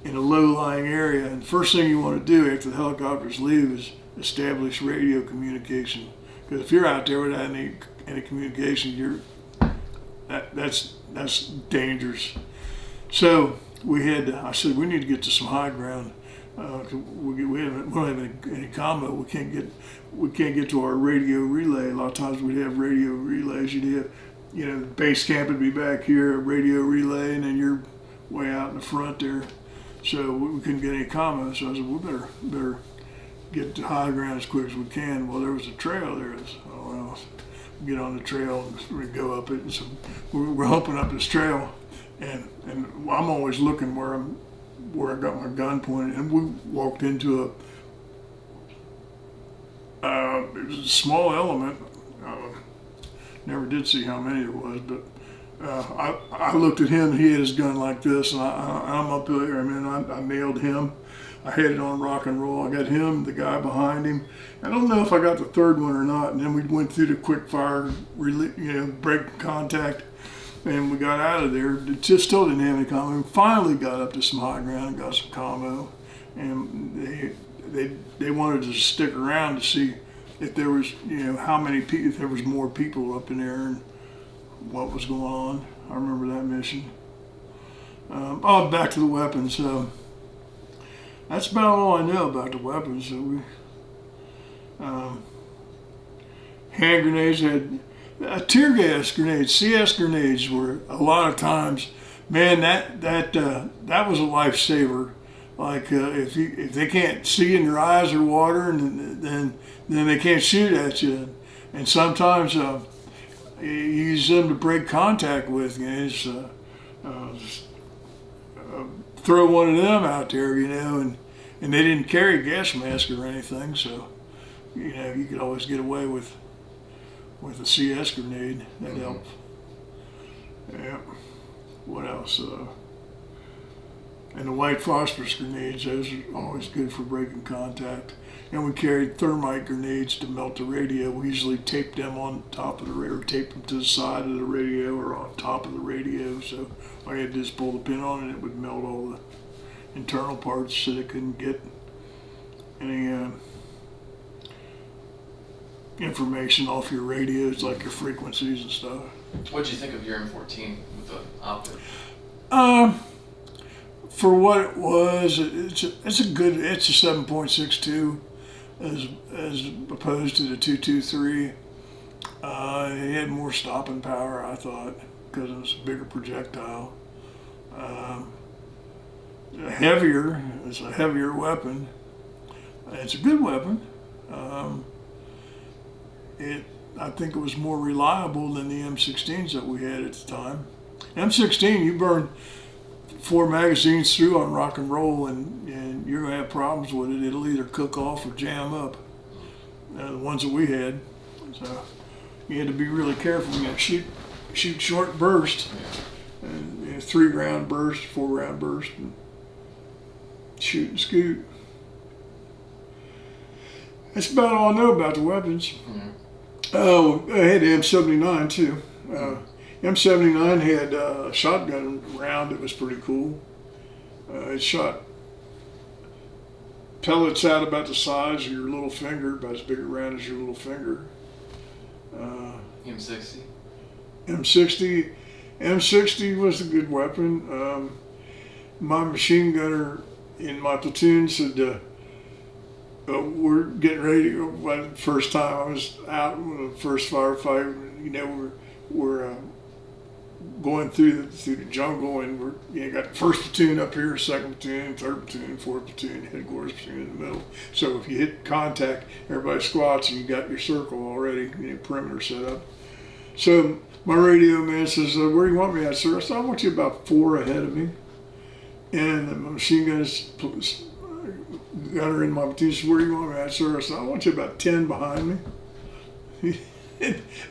low-lying area, and the first thing you want to do after the helicopters leave is establish radio communication. Because if you're out there without any communication, that's dangerous. So I said we need to get to some high ground. We don't have any combo. We can't get to our radio relay. A lot of times we'd have radio relays. You'd have, the base camp would be back here, a radio relay, and then you're way out in the front there. So we couldn't get any combo. So I said, we better get to high ground as quick as we can. Well, there was a trail there. We get on the trail and we go up it. And so we're humping up this trail, and I'm always looking where I got my gun pointed, and we walked into it was a small element. Never did see how many there was, but I looked at him, and he had his gun like this, and I'm up there. I nailed him. I had it on rock and roll. I got him, the guy behind him. I don't know if I got the third one or not, and then we went through the quick fire, break contact, and we got out of there. It just still didn't have any combo. We finally got up to some high ground and got some combo, and they wanted to stick around to see if there was, how many people, if there was more people up in there and what was going on. I remember that mission. Back to the weapons. That's about all I know about the weapons. So hand grenades had tear gas grenades. CS grenades were a lot of times, man. That was a lifesaver. Like if they can't see in your eyes or water, and then they can't shoot at you. And sometimes you use them to break contact with. Just throw one of them out there, and they didn't carry a gas mask or anything, so you could always get away with a CS grenade. That helped. Yeah. What else? And the white phosphorus grenades, those are always good for breaking contact. And we carried thermite grenades to melt the radio. We usually taped them on top of the radio, or taped them to the side of the radio or on top of the radio. So I had to just pull the pin on it, and it would melt all the internal parts so they couldn't get any information off your radios, like your frequencies and stuff. What'd you think of your M14 with the optic? For what it was, it's a 7.62 as opposed to the 223. It had more stopping power, I thought, because it was a bigger projectile. Heavier. It's a heavier weapon. It's a good weapon. I think it was more reliable than the M16s that we had at the time. M16, you burn 4 magazines through on rock and roll, and you're gonna have problems with it. It'll either cook off or jam up. The ones that we had, so you had to be really careful. Shoot short burst, and 3-round burst, 4-round burst, and shoot and scoot. That's about all I know about the weapons. Mm-hmm. Oh, I had the M79 too. M79 had a shotgun round that was pretty cool. It shot pellets out about the size of your little finger, about as big a round as your little finger. M60? M60 was a good weapon. My machine gunner in my platoon said, we're getting ready. The first time I was out, the first firefight, we're going through the jungle, and you got first platoon up here, second platoon, third platoon, fourth platoon, headquarters platoon in the middle. So if you hit contact, everybody squats, and you got your circle already, perimeter set up. So my radio man says, "Where do you want me at, sir?" I said, "I want you about 4 ahead of me." And the machine gunner in my platoon says, "Where do you want me at, sir?" I said, "I want you about 10 behind me."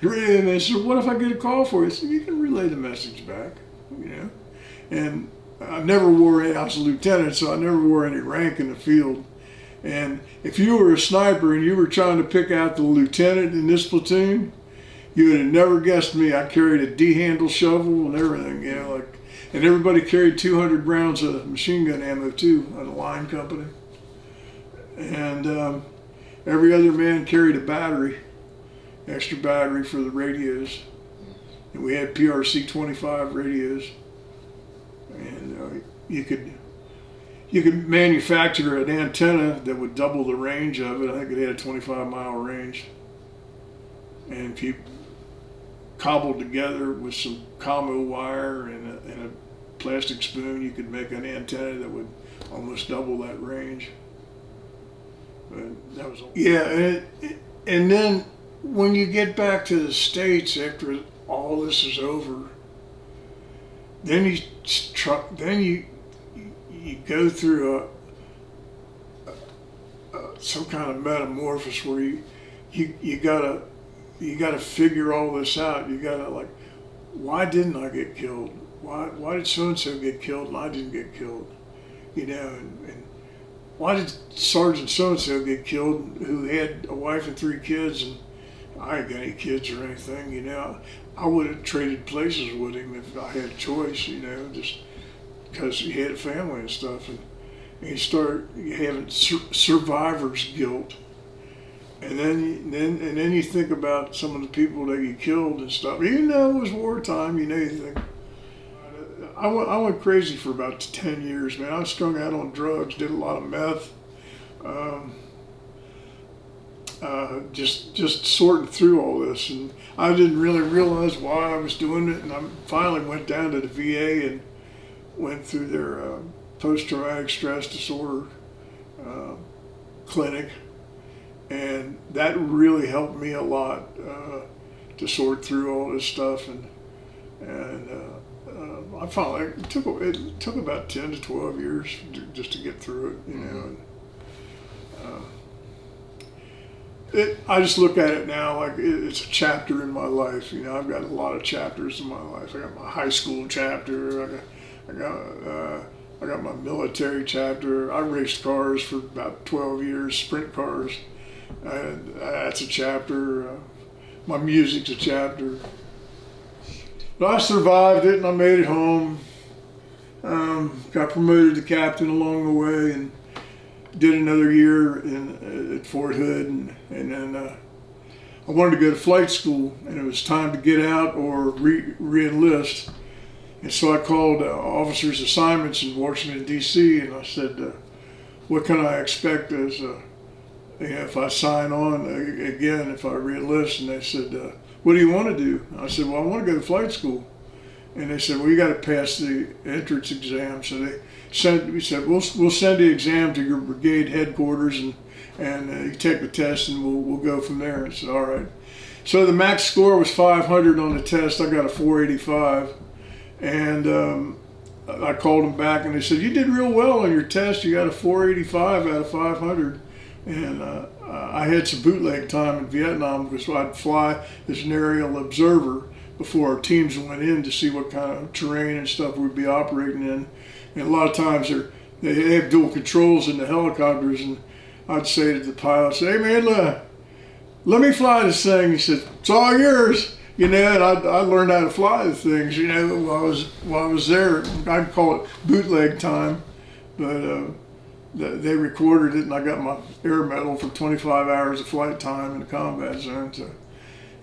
The radio man said, "What if I get a call for you?" I said, "You can relay the message back, And I was a lieutenant, so I never wore any rank in the field. And if you were a sniper and you were trying to pick out the lieutenant in this platoon, you would have never guessed me. I carried a D-handle shovel and everything, and everybody carried 200 rounds of machine gun ammo too on the line company. And every other man carried a battery, extra battery for the radios. And we had PRC 25 radios. And you could manufacture an antenna that would double the range of it. I think it had a 25-mile range. And if you cobbled together with some commo wire and a plastic spoon, you could make an antenna that would almost double that range. But that was all. Yeah, and then when you get back to the States after all this is over, then you go through some kind of metamorphosis where you gotta figure all this out. You gotta why didn't I get killed? Why did so and so get killed and I didn't get killed? And why did Sergeant so and so get killed who had a wife and 3 kids and I ain't got any kids or anything? I would have traded places with him if I had a choice. Just because he had a family and stuff, and you start having survivor's guilt. And then you think about some of the people that you killed and stuff. Even though it was wartime, you think. I went crazy for about 10 years, man. I was strung out on drugs, did a lot of meth, just sorting through all this, and I didn't really realize why I was doing it. And I finally went down to the VA and went through their post-traumatic stress disorder clinic. And that really helped me a lot to sort through all this stuff, and I found it took about 10 to 12 years just to get through it, I just look at it now like it's a chapter in my life. I've got a lot of chapters in my life. I got my high school chapter. I got my military chapter. I raced cars for about 12 years, sprint cars. That's a chapter. My music's a chapter. But I survived it and I made it home. Got promoted to captain along the way and did another year at Fort Hood. And then I wanted to go to flight school, and it was time to get out or re-enlist. And so I called officers' assignments in Washington, D.C., and I said, what can I expect as if I sign on again, if I re-enlist? And they said, what do you want to do? I said, well, I want to go to flight school. And they said, well, you got to pass the entrance exam. So we said, we'll send the exam to your brigade headquarters, and you take the test, and we'll go from there. And I said, all right. So the max score was 500 on the test. I got a 485. And I called them back, and they said, you did real well on your test. You got a 485 out of 500. And I had some bootleg time in Vietnam because I'd fly as an aerial observer before our teams went in to see what kind of terrain and stuff we'd be operating in. And a lot of times they have dual controls in the helicopters, and I'd say to the pilot, hey man, let me fly this thing. He said, it's all yours. And I learned how to fly the things, while I was there. I'd call it bootleg time, but they recorded it, and I got my air medal for 25 hours of flight time in the combat zone. So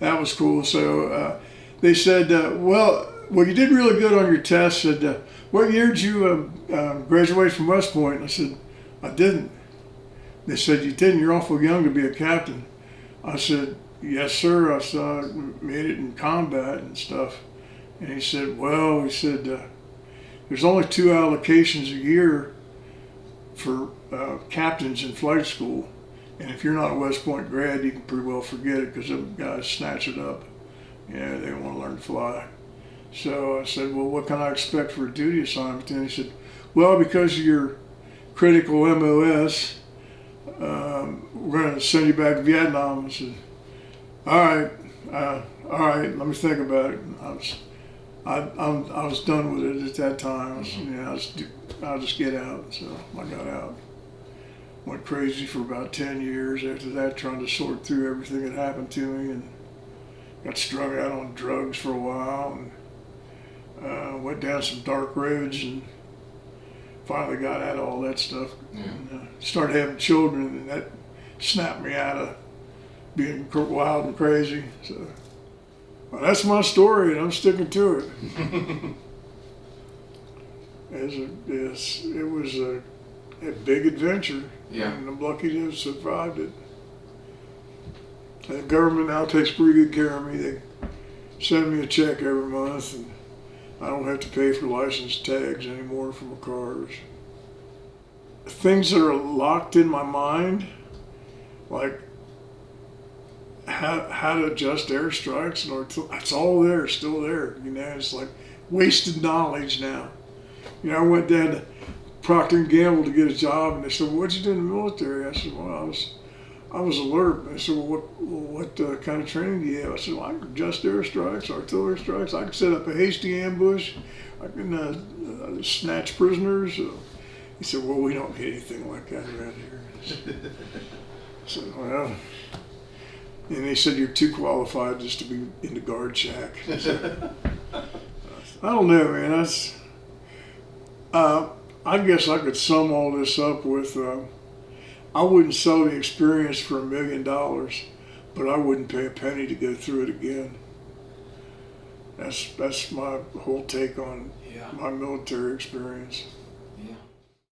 that was cool. So they said, well, you did really good on your test. Said, what year did you graduate from West Point? And I said, I didn't. They said, you didn't? You're awful young to be a captain. I said, yes, sir. I made it in combat and stuff. And he said, well, there's only 2 allocations a year for captains in flight school. And if you're not a West Point grad, you can pretty well forget it because them guys snatch it up. Yeah, they want to learn to fly. So I said, well, what can I expect for a duty assignment? And he said, well, because of your critical MOS, we're going to send you back to Vietnam. I said, all right, let me think about it. I was done with it at that time. I said, I'll just get out. So I got out. Went crazy for about 10 years after that, trying to sort through everything that happened to me, and got strung out on drugs for a while, and went down some dark roads, and finally got out of all that stuff. Yeah. And, started having children, and that snapped me out of being wild and crazy. So, well, that's my story, and I'm sticking to it. It was a big adventure, and I'm lucky to have survived it. The government now takes pretty good care of me. They send me a check every month, and I don't have to pay for license tags anymore for my cars. Things that are locked in my mind, like how to adjust airstrikes, it's all there, still there. It's like wasted knowledge now. I went down to Procter & Gamble to get a job, and they said, well, what'd you do in the military? I said, well, I was alert. They said, well, what kind of training do you have? I said, well, I can adjust airstrikes, artillery strikes. I can set up a hasty ambush. I can snatch prisoners. He said, well, we don't get anything like that around here. I said, well, and they said, you're too qualified just to be in the guard shack. I don't know, man. I guess I could sum all this up with, I wouldn't sell the experience for $1 million, but I wouldn't pay a penny to go through it again. That's my whole take on my military experience.